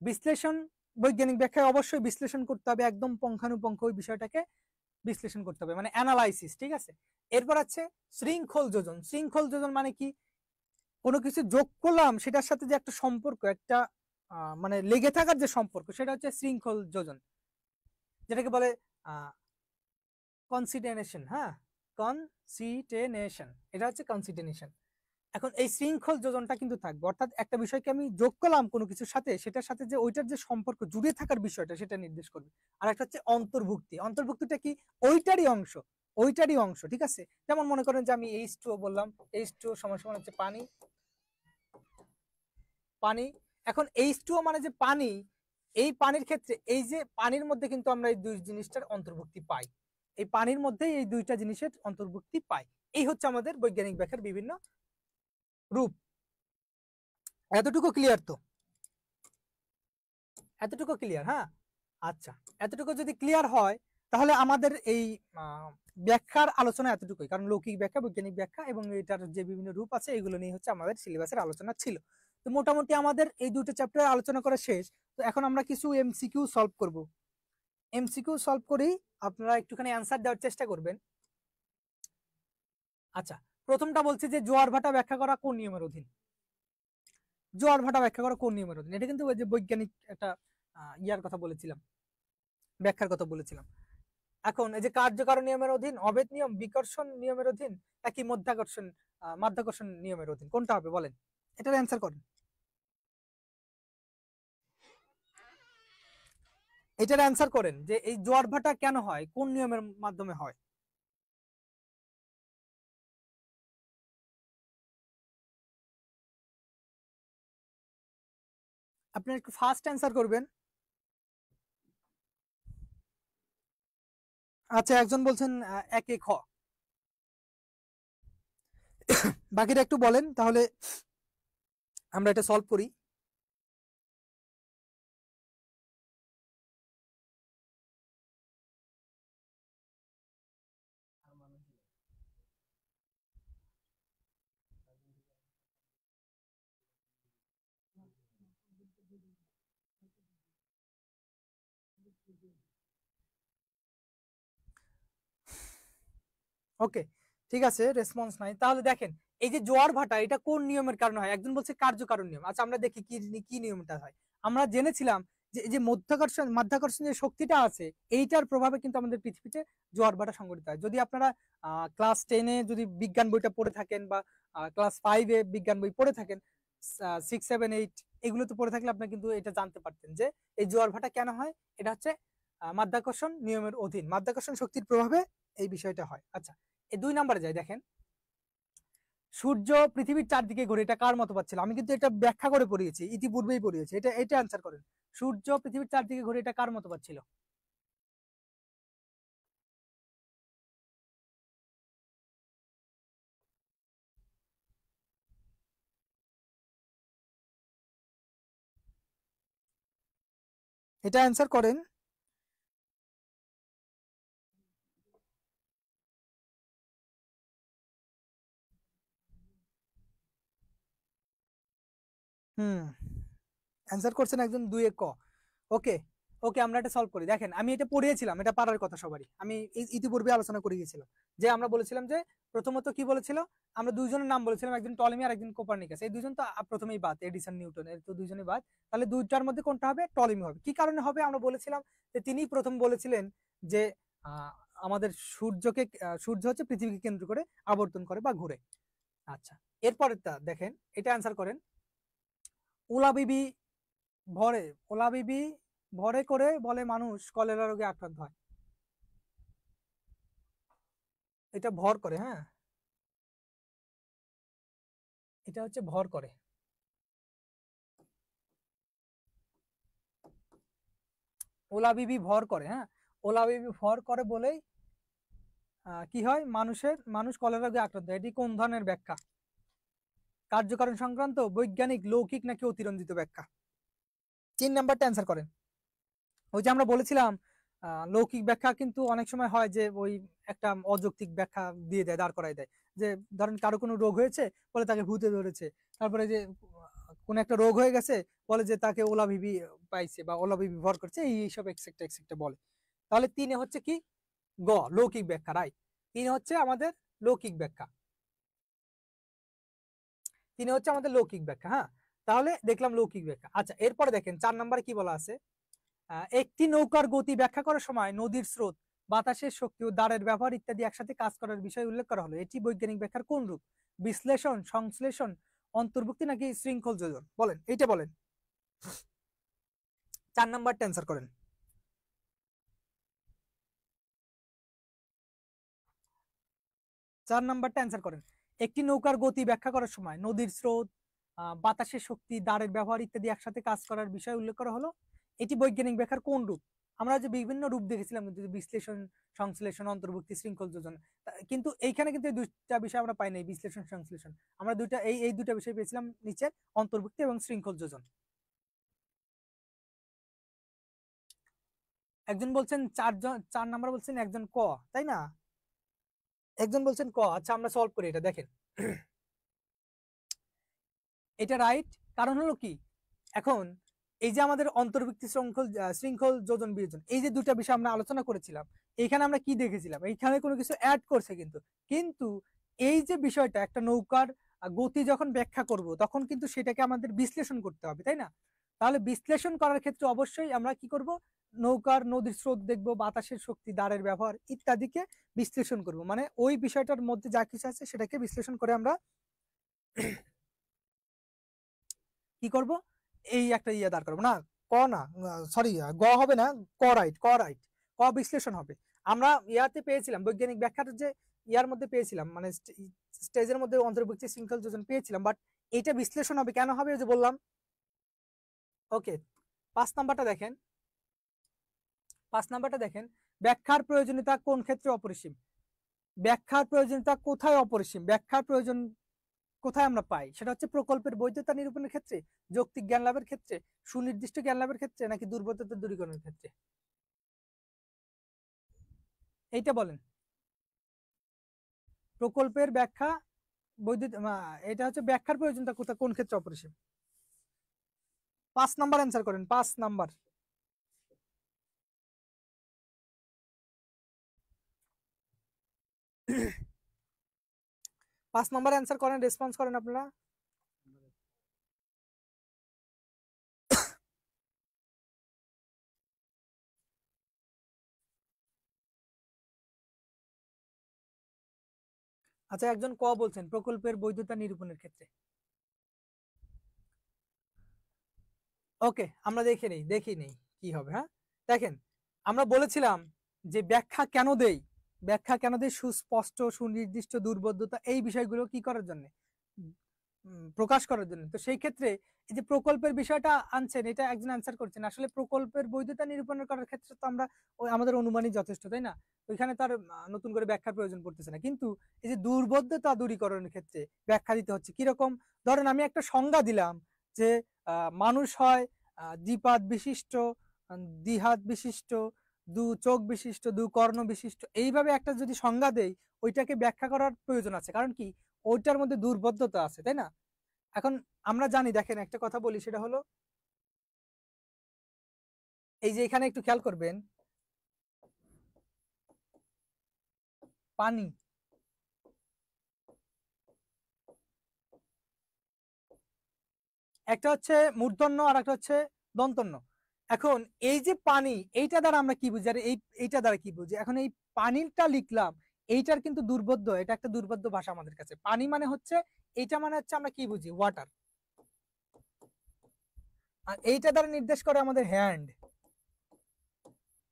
বিশ্লেষণ বৈজ্ঞানিক ব্যাখ্যায় অবশ্যই বিশ্লেষণ করতে হবে, একদম পুঙ্খানুপুঙ্খ ওই বিষয়টাকে বিশ্লেষণ করতে হবে, মানে অ্যানালাইসিস, ঠিক আছে? এরপর আছে শৃঙ্খল যোজন। শৃঙ্খল যোজন মানে কি? কোনো কিছু যোগ করলাম সেটার সাথে যে একটা সম্পর্ক, একটা মানে লেগে থাকার যে সম্পর্ক, সেটা হচ্ছে শৃঙ্খল যোজন, যেটাকে বলে কনসিডেনেশন। হ্যাঁ, কনসিডেনেশন, এটা হচ্ছে কনসিডেনেশন। এখন এই শৃঙ্খল যোজনটা কিন্তু থাকবে, অর্থাৎ একটা বিষয়কে আমি যোগ করলাম কোনো কিছুর সাথে, সেটার সাথে যে ওইটার যে সম্পর্ক জুড়ে থাকার বিষয়টা সেটা নির্দেশ করবে। আর একটা হচ্ছে অন্তর্ভুক্তি। অন্তর্ভুক্তিটা কি? ওইটারই অংশ, ওইটারই অংশ, ঠিক আছে? যেমন মনে করেন যে আমি H2O বললাম, H2O সমান সমান হচ্ছে পানি, পানি। এখন H2O মানে যে পানি, এই পানির ক্ষেত্রে এই যে পানির মধ্যে কিন্তু আমরা এই দুই জিনিসটার অন্তর্ভুক্তি পাই, এই পানির মধ্যে এই দুইটা জিনিসের অন্তর্ভুক্তি পাই। এই হচ্ছে আমাদের বৈজ্ঞানিক ব্যাখ্যার বিভিন্ন রূপ। এতটুকু ক্লিয়ার তো? এতটুকু ক্লিয়ার? হ্যাঁ, আচ্ছা, এতটুকু যদি ক্লিয়ার হয় তাহলে আমাদের এই ব্যাখ্যার আলোচনা এতটুকুই, কারণ লৌকিক ব্যাখ্যা, বৈজ্ঞানিক ব্যাখ্যা এবং এটার যে বিভিন্ন রূপ আছে এগুলো নিয়ে হচ্ছে আমাদের সিলেবাসের আলোচনা ছিল। তো মোটামুটি আমাদের এই দুটো চ্যাপ্টার আলোচনা করা শেষ। তো এখন আমরা কিছু এমসিকিউ সলভ করব। এমসিকিউ সলভ করেই আপনারা একটুখানি অ্যান্সার দেওয়ার চেষ্টা করবেন। আচ্ছা, প্রথমটা বলছে যে জোয়ার ভাটা ব্যাখ্যা করা কোন নিয়মের অধীন? জোয়ার ভাটা ব্যাখ্যা করা কোন নিয়মের অধীন? এটা কিন্তু ওই যে বৈজ্ঞানিক একটা ইয়ার কথা বলেছিলাম, ব্যাখ্যার কথা বলেছিলাম। এখন এই যে কার্যকারণ নিয়মের অধীন, অভেদ নিয়ম, বিকর্ষণ নিয়মের অধীন, নাকি মাধ্যাকর্ষণ নিয়মের অধীন, কোনটা হবে বলেন? এটার অ্যান্সার করেন। এটার অ্যান্সার করেন যে এই জোয়ার ভাটা কেন হয়, কোন নিয়মের মাধ্যমে হয়? আপনি একটু ফার্স্ট অ্যান্সার করবেন। আচ্ছা, একজন বলছেন একে খ, বাকিরা একটু বলেন তাহলে আমরা এটা সলভ করি। ওকে, ঠিক আছে, রেসপন্স নাই। তাহলে দেখেন, এই যে জোয়ার ভাটা এটা কোন নিয়মের কারণে হয়? একজন বলছে কার্যকারণ নিয়ম। আচ্ছা, আমরা দেখি কি কি নিয়মটা হয়। আমরা জেনেছিলাম যে এই যে মাধ্যাকর্ষণ যে শক্তিটা আছে, এইটার প্রভাবে কিন্তু আমাদের পৃথিবীতে জোয়ার ভাটা সংঘটিত হয়। যদি আপনারা ক্লাস 10-এ যদি বিজ্ঞান বইটা পড়ে থাকেন, বা ক্লাস 5-এ বিজ্ঞান বই পড়ে থাকেন, 6, 7, 8 এগুলোতে পড়ে থাকলে আপনি কিন্তু এটা জানতে পারতেন যে এই জোয়ার ভাটা কেন হয়। এটা হচ্ছে মাধ্যাকর্ষণ নিয়মের অধীন, মাধ্যাকর্ষণ শক্তির প্রভাবে এই বিষয়টা হয়। আচ্ছা, এই 2 নম্বরে যাই। দেখেন, সূর্য পৃথিবীর চারদিকে ঘুরে, এটা কার মতবাদ ছিল? আমি কিন্তু এটা ব্যাখ্যা করে পড়িয়েছি, ইতিপূর্বেই পড়িয়েছি। এটা অ্যান্সার করেন। সূর্য পৃথিবীর চারদিকে ঘুরে, এটা কার মতবাদ ছিল? এটা অ্যান্সার করেন। হুম, অ্যান্সার করছেন একজন 2 ক। ওকে ওকে, আমরা এটা সলভ করি। দেখেন আমি এটা পড়িয়েছিলাম, এটা পারার কথা সবারই, আমি ইতিপূর্বে আলোচনা করে গিয়েছিলাম যে আমরা বলেছিলাম যে প্রথমত কি বলেছিল, আমরা দুইজনের নাম বলেছিলাম, একজন টলেমি আর একজন কোপারনিকাস। এই দুজন তো প্রথমেই বাদ, এডিসন নিউটন এর তো দুইজনই বাদ। তাহলে দুইটার মধ্যে কোনটা হবে? টলেমি হবে। কি কারণে হবে? আমরা বলেছিলাম যে তিনিই প্রথম বলেছিলেন যে আহ, আমাদের সূর্য হচ্ছে পৃথিবীকে কেন্দ্র করে আবর্তন করে বা ঘুরে। আচ্ছা, এরপরেরটা দেখেন, এটা অ্যান্সার করেন। উলা বিবি ভরে ওলা বিবি ভরে করে বলে মানুষ কলেরা রোগে আক্রান্ত হয়। এটা ভর করে, হ্যাঁ, এটা হচ্ছে ভর করে। ওলা বিবি ভর করে, হ্যাঁ, ওলা বিবি ভর করে বলেই কি হয়, মানুষ কলেরা রোগে আক্রান্ত হয়। এটি কোন ধরনের ব্যাখ্যা? কার্যকারণ সংক্রান্ত, বৈজ্ঞানিক, লৌকিক নাকি অতিরঞ্জিত ব্যাখ্যা? 3 নাম্বারটা অ্যান্সার করেন। ওই যে আমরা বলেছিলাম লৌকিক ব্যাখ্যা কিন্তু অনেক সময় হয় যে ওই একটা অযৌক্তিক ব্যাখ্যা দিয়ে দেয়, দাঁড় করায় দেয়। যে ধরেন কারো কোনো রোগ হয়েছে, বলে তাকে ভূতে ধরেছে। তারপরে যে কোন একটা রোগ হয়ে গেছে, বলে যে তাকে ওলাভিবি পাইছে বা ওলাভিবি ভর করছে, এইসব এক্সেক্টা এক্সেক্টা বলে। তাহলে 3 হচ্ছে কি? গ, লৌকিক ব্যাখ্যা, রাইট। 3 হচ্ছে আমাদের লৌকিক ব্যাখ্যা, 3 হচ্ছে আমাদের লৌকিক ব্যাখ্যা। হ্যাঁ, তাহলে দেখলাম লৌকিক ব্যাখ্যা। আচ্ছা, এরপরে দেখেন 4 নম্বরে কি বলা আছে। একটি নৌকার গতি ব্যাখ্যা করার সময় নদীর স্রোত, বাতাসের শক্তি ও দাঁড়ের ব্যবহার ইত্যাদি একসাথে কাজ করার বিষয় উল্লেখ করা হলো। এটি বৈজ্ঞানিক ব্যাখ্যার কোন রূপ? বিশ্লেষণ, সংশ্লেষণ, অন্তর্ভুক্তি নাকি শৃঙ্খল যোজন? বলেন, এইটা বলেন। 4 নাম্বারটা অ্যান্সার করেন। 4 নাম্বারটা অ্যান্সার করেন। একটি নৌকার গতি ব্যাখ্যা করার সময় নদীর স্রোত, বাতাসের শক্তি, দাঁড়ের ব্যবহার ইত্যাদি একসাথে কাজ করার বিষয় উল্লেখ করা হলো। এটি বৈজ্ঞানিক ব্যাখ্যার কোন রূপ? আমরা যে বিভিন্ন রূপ দেখেছিলাম কিন্তু, বিশ্লেষণ, সংশ্লেষণ, অন্তর্ভুক্তি, শৃঙ্খল যোজন, কিন্তু এইখানে কিন্তু এই দুইটা বিষয় আমরা পাই নাই, বিশ্লেষণ সংশ্লেষণ। আমরা দুইটা এই দুইটা বিষয় পেয়েছিলাম নিচে, অন্তর্ভুক্তি এবং শৃঙ্খল যোজন। একজন বলছেন 4 নাম্বার বলছেন একজন ক, তাই না? একজন বলছেন ক। আচ্ছা, আমরা সলভ করি এটা, দেখেন। এটা রাইট। কারণ হলো কি, এখন এই যে আমাদের অন্তর্ভুক্তি, শৃঙ্খল যোজন বিয়োজন, এই যে দুটা বিষয় আমরা আলোচনা করেছিলাম, এইখানে আমরা কি দেখেছিলাম? এইখানে কোনো কিছু অ্যাড করছে কিন্তু, কিন্তু এই যে বিষয়টা, একটা নৌকার গতি যখন ব্যাখ্যা করব, তখন কিন্তু সেটাকে আমাদের বিশ্লেষণ করতে হবে, তাই না? তাহলে বিশ্লেষণ করার ক্ষেত্রে অবশ্যই আমরা কি করব? নদীর স্রোত দেখবো, বাতাসের শক্তি, দাঁড়ের ব্যবহার ইত্যাদিকে বিশ্লেষণ করব। মানে ওই বিষয়টার মধ্যে যা কিছু আছে সেটাকে বিশ্লেষণ করে আমরা কি করব? এই একটা ইয়ে দাঁড় করবো না। ক না, সরি, গ হবে না, ক রাইট, ক রাইট, ক বিশ্লেষণ হবে। আমরা ইয়াতে পেয়েছিলাম বৈজ্ঞানিক ব্যাখ্যার যে ইয়ার মধ্যে পেয়েছিলাম, মানে স্টেজের মধ্যে অন্তর্ভুক্তি, শৃঙ্খল যোজন পেয়েছিলাম, বাট এটা বিশ্লেষণ হবে। কেন হবে? যে বললাম। ওকে, 5 নাম্বারটা দেখেন। 5 নাম্বারটা দেখেন, ব্যাখ্যার প্রয়োজনীয়তা কোন ক্ষেত্রে অপরিসীম? ব্যাখ্যার প্রয়োজনীয়তা কোথায় অপরিসীম? ব্যাখ্যার প্রয়োজন কোথায় আমরা পাই? সেটা হচ্ছে প্রকল্পের বৈধতা নিরূপণের ক্ষেত্রে, যৌক্তিক জ্ঞান লাভের ক্ষেত্রে, সুনির্দিষ্ট জ্ঞান লাভের ক্ষেত্রে, নাকি দুর্বোধ্যতা দূরীকরণের ক্ষেত্রে? এইটা বলেন। প্রকল্পের ব্যাখ্যা বৈধতা, এটা হচ্ছে ব্যাখ্যার প্রয়োজনটা কোথা, কোন ক্ষেত্রে অপরিসীম? 5 নাম্বার অ্যান্সার করেন, 5 নাম্বার। 5 নাম্বার অ্যান্সার করেন, রেসপন্স করেন আপনারা। আচ্ছা, একজন ক বলছেন প্রকল্পের বৈধতা নিরূপণের ক্ষেত্রে। ওকে, আমরা দেখি নেই কি হবে। হ্যাঁ, দেখেন, আমরা বলেছিলাম যে ব্যাখ্যা কেন দেই, ব্যাখ্যা কেন দেই? সুস্পষ্ট, সুনির্দিষ্ট, দুর্বোধ্যতা, এই বিষয়গুলো কি করার জন্য? প্রকাশ করার জন্য। তো সেই ক্ষেত্রে এই যে প্রকল্পের বিষয়টা আনছেন, এটা একজন অ্যান্সার করছেন। আসলে প্রকল্পের বৈধতা নিরূপণ করার ক্ষেত্রে তো আমরা ওই আমাদের অনুমানই যথেষ্ট, তাই না? ওইখানে তার নতুন করে ব্যাখ্যার প্রয়োজন পড়তেছে না। কিন্তু এই যে দুর্বোধ্যতা দূরীকরণের ক্ষেত্রে ব্যাখ্যা দিতে হচ্ছে কিরকম? ধরেন আমি একটা সংজ্ঞা দিলাম যে মানুষ হয় দ্বিপাদ বিশিষ্ট, দ্বিহাত বিশিষ্ট, দু চোখ বিশিষ্ট, দু কর্ণ বিশিষ্ট, এইভাবে একটা যদি সংজ্ঞা দেই, ওইটাকে ব্যাখ্যা করার প্রয়োজন আছে। কারণ কি? ওইটার মধ্যে দুর্বোধ্যতা আছে, তাই না? এখন আমরা জানি, দেখেন একটা কথা বলি, সেটা হলো এই যে এখানে একটু খেয়াল করবেন, পানি, একটা হচ্ছে মূর্ধন্য আর একটা হচ্ছে দন্তন্য। এখন এই যে পানি, এইটা দ্বারা আমরা কি বুঝি আর এইটা দ্বারা কি বুঝি? এখন এই পানিটা লিখলাম, এইটার কিন্তু দুর্বোধ্য, এটা একটা দুর্বোধ্য ভাষা আমাদের কাছে। পানি মানে হচ্ছে, এইটা মানে হচ্ছে আমরা কি বুঝি? ওয়াটার। আর এইটা দ্বারা নির্দেশ করে আমাদের হ্যান্ড,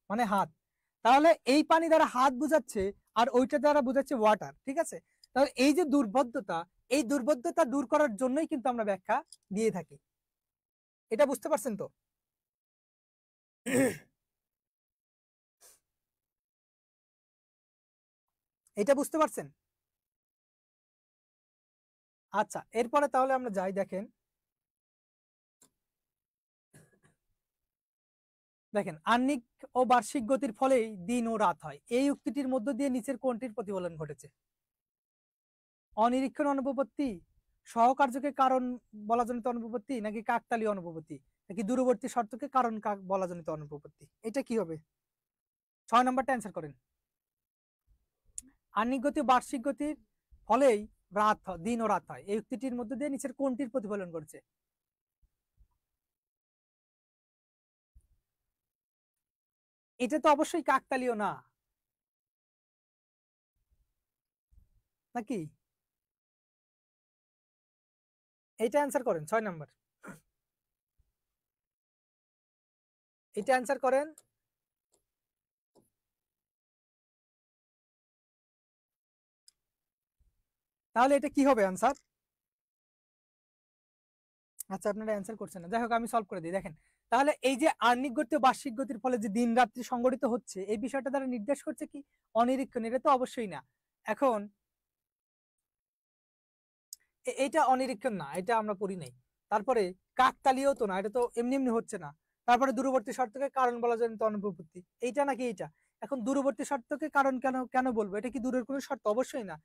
মানে হাত। তাহলে এই পানি দ্বারা হাত বুঝাচ্ছে আর ওইটা দ্বারা বুঝাচ্ছে ওয়াটার, ঠিক আছে? তাহলে এই যে দুর্বোধ্যতা, এই দুর্বোধ্যতা দূর করার জন্যই কিন্তু আমরা ব্যাখ্যা দিয়ে থাকি। এটা বুঝতে পারছেন তো? এটা বুঝতে পারছেন? আচ্ছা, এরপরে তাহলে আমরা যাই। দেখেন দেখেন আহ্নিক ও বার্ষিক গতির ফলেই দিন ও রাত হয়, এই উক্তিটির মধ্য দিয়ে নিচের কোনটির প্রতিফলন ঘটেছে? অনিরীক্ষণ অনুপপত্তি, সহকার্যকে কারণ বলাজনিত অনুপপত্তি, নাকি কাকতালীয় অনুপপত্তি, নাকি দূরবর্তী শর্তকে কারণ বলাজনিত অনুপপত্তি? এটা কি হবে? 6 নম্বরটা অ্যান্সার করেন। আহ্নিক গতি বার্ষিক গতির ফলেই দিন ও রাত হয়, এই উক্তিটির মধ্য দিয়ে নিচের কোনটির প্রতিফলন ঘটেছে? এটা তো অবশ্যই কাকতালীয় না, নাকি? এইটা অ্যান্সার করেন, 6 নম্বর। এটা অ্যান্সার করেন। তাহলে এটা কি হবে অ্যান্সার? আচ্ছা, আপনারা অ্যান্সার করছেন না, যাই হোক আমি সলভ করে দিই। দেখেন, তাহলে এই যে আহ্নিক গতি ও বার্ষিক গতির ফলে যে দিন রাত্রি সংঘটিত হচ্ছে, এই বিষয়টা দ্বারা নির্দেশ করছে কি? অনিরীক্ষণ। এটা তো অবশ্যই না। এখন এইটা অনিরীক্ষণ না, এটা আমরা পড়ি নাই। তারপরে কাকতালীয় তো না, এটা তো এমনি এমনি হচ্ছে না। তারপরে দূরবর্তী শর্তকে কারণ বলা যায় তো অনুপপত্তি, এইটা নাকি এইটা? এখন দূরবর্তী শর্তকে কারণ কেন কেন বলবো? এটা কি দূরের কোনো শর্ত? অবশ্যই না।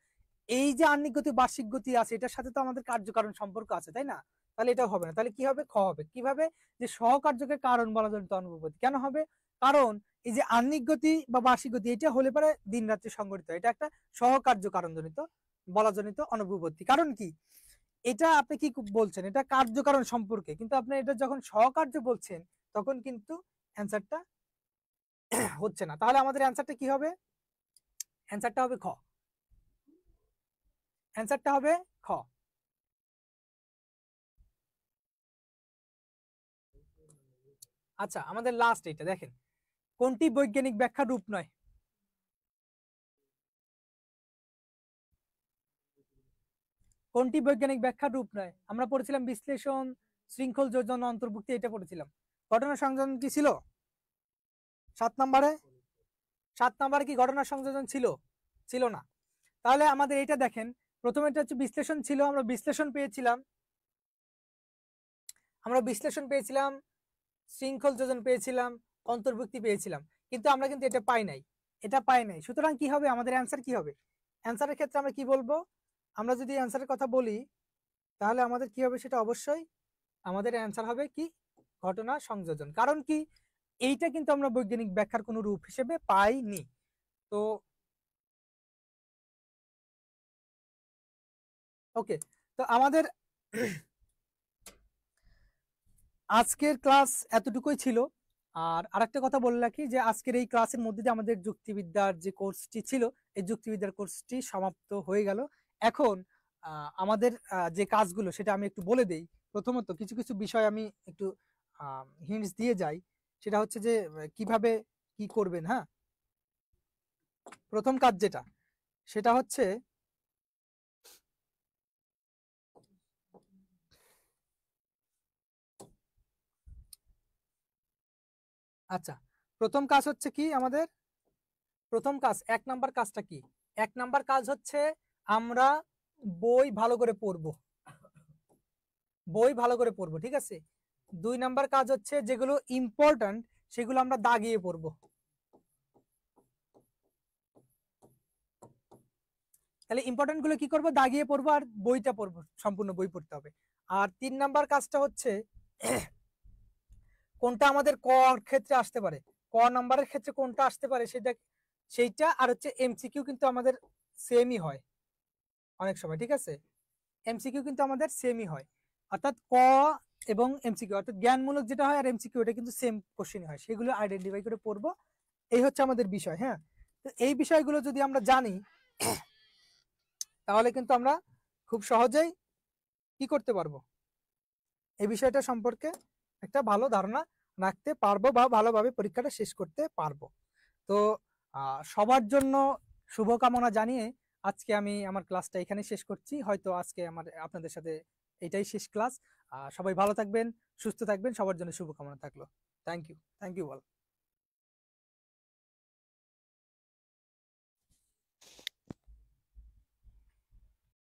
এই যে আহ্নিক গতি বার্ষিক গতি আছে, এটার সাথে তো আমাদের কার্যকারণ সম্পর্ক আছে, তাই না? তাহলে এটা হবে না। তাহলে কি হবে? খ হবে। কিভাবে? যে সহকার্যকে কারণ বলা জনিত অনুপপত্তি কেন হবে? কারণ এই যে আহ্নিক গতি বা বার্ষিক গতি, এটা হলে পরে দিন রাত্রি সংঘটিত, এটা একটা সহকার্য কারণ জনিত বলা জনিত অনুপপত্তি। কারণ কি? এটা আপনি কি বলছেন? এটা কার্যকারণ সম্পর্কে, কিন্তু আপনি এটা যখন সহকার্য বলছেন তখন কিন্তু অ্যান্সারটা হচ্ছে না। তাহলে আমাদের অ্যান্সারটা কি হবে? অ্যান্সারটা হবে খ। অ্যান্সারটা হবে খ। আচ্ছা, আমাদের লাস্ট এটা দেখেন, কোনটি বৈজ্ঞানিক ব্যাখ্যার রূপ নয়? কোনটি বৈজ্ঞানিক ব্যাখ্যার রূপ নয়? আমরা পড়েছিলাম বিশ্লেষণ, শৃঙ্খল যোজন, অন্তর্ভুক্তি, এটা পড়েছিলাম। ঘটনা সংযোজন কি ছিল 7 নম্বরে? 7 নম্বরে কি ঘটনা সংযোজন ছিল? ছিল না। তাহলে আমাদের এটা দেখেন, প্রথমে এটা হচ্ছে বিশ্লেষণ ছিল, আমরা বিশ্লেষণ পেয়েছিলাম, শৃঙ্খল যোজন পেয়েছিলাম, অন্তর্ভুক্তি পেয়েছিলাম, কিন্তু আমরা কিন্তু এটা পাই নাই, এটা পাই নাই। সুতরাং কি হবে আমাদের অ্যান্সার? কি হবে অ্যান্সারের ক্ষেত্রে? আমরা কি বলবো? আমরা যদি অ্যান্সারের কথা বলি, তাহলে আমাদের কি হবে? সেটা অবশ্যই আমাদের অ্যান্সার হবে কি? ঘটনা সংযোজন। কারণ কি? এইটা কিন্তু আমরা বৈজ্ঞানিক ব্যাখ্যার কোনো রূপ হিসেবে পাইনি। তো ওকে, তো আমাদের আজকের ক্লাস এতটুকুই ছিল। আর আরেকটা কথা বলে রাখি, যে আজকের এই ক্লাসের মধ্যে যে আমাদের যুক্তিবিদ্যার যে কোর্সটি ছিল, এই যুক্তিবিদ্যার কোর্সটি সমাপ্ত হয়ে গেল। এখন আমাদের যে কাজগুলো, সেটা আমি একটু বলে দেই। প্রথমত কিছু কিছু বিষয় আমি একটু হিন্টস দিয়ে যাই। সেটা হচ্ছে যে কিভাবে কি করবেন। হ্যাঁ, প্রথম কাজ যেটা, সেটা হচ্ছে আচ্ছা, প্রথম কাজ হচ্ছে কি আমাদের? প্রথম কাজ, 1 নাম্বার কাজটা কি? 1 নাম্বার কাজ হচ্ছে আমরা বই ভালো করে পড়বো, বই ভালো করে পড়বো, ঠিক আছে? 2 নাম্বার কাজ হচ্ছে যেগুলো ইম্পর্ট্যান্ট সেগুলো আমরা দাগিয়ে পড়বো। তাহলে ইম্পর্টেন্ট গুলো কি করবো? দাগিয়ে পড়বো আর বইটা পড়বো, সম্পূর্ণ বই পড়তে হবে। আর 3 নাম্বার কাজটা হচ্ছে কোনটা আমাদের ক ক্ষেত্রে আসতে পারে, ক নাম্বারের ক্ষেত্রে কোনটা আসতে পারে সেইটা আর হচ্ছে এমসিকিউ কিন্তু আমাদের সেমই হয় অনেক সময়, ঠিক আছে? এমসিকিউ কিন্তু আমাদের সেমই হয়, অর্থাৎ ক এবং এমসিকিউ অর্থাৎ জ্ঞানমূলক যেটা হয় আর এমসিকিউ এটা কিন্তু সেম কোশ্চেন হয়, সেগুলো আইডেন্টিফাই করে পড়বো। এই হচ্ছে আমাদের বিষয়। হ্যাঁ, তো এই বিষয়গুলো যদি আমরা জানি তাহলে কিন্তু আমরা খুব সহজেই কি করতে পারবো, এই বিষয়টা সম্পর্কে একটা ভালো ধারণা রাখতে পারবো বা ভালোভাবে পরীক্ষাটা শেষ করতে পারবো। তো সবার জন্য শুভকামনা জানিয়ে আজকে আমি আমার ক্লাসটা এখানে শেষ করছি। হয়তো আজকে আপনাদের সাথে এটাই শেষ ক্লাস। সবাই ভালো থাকবেন, সুস্থ থাকবেন, সবার জন্য শুভকামনা থাকলো। Thank you ball.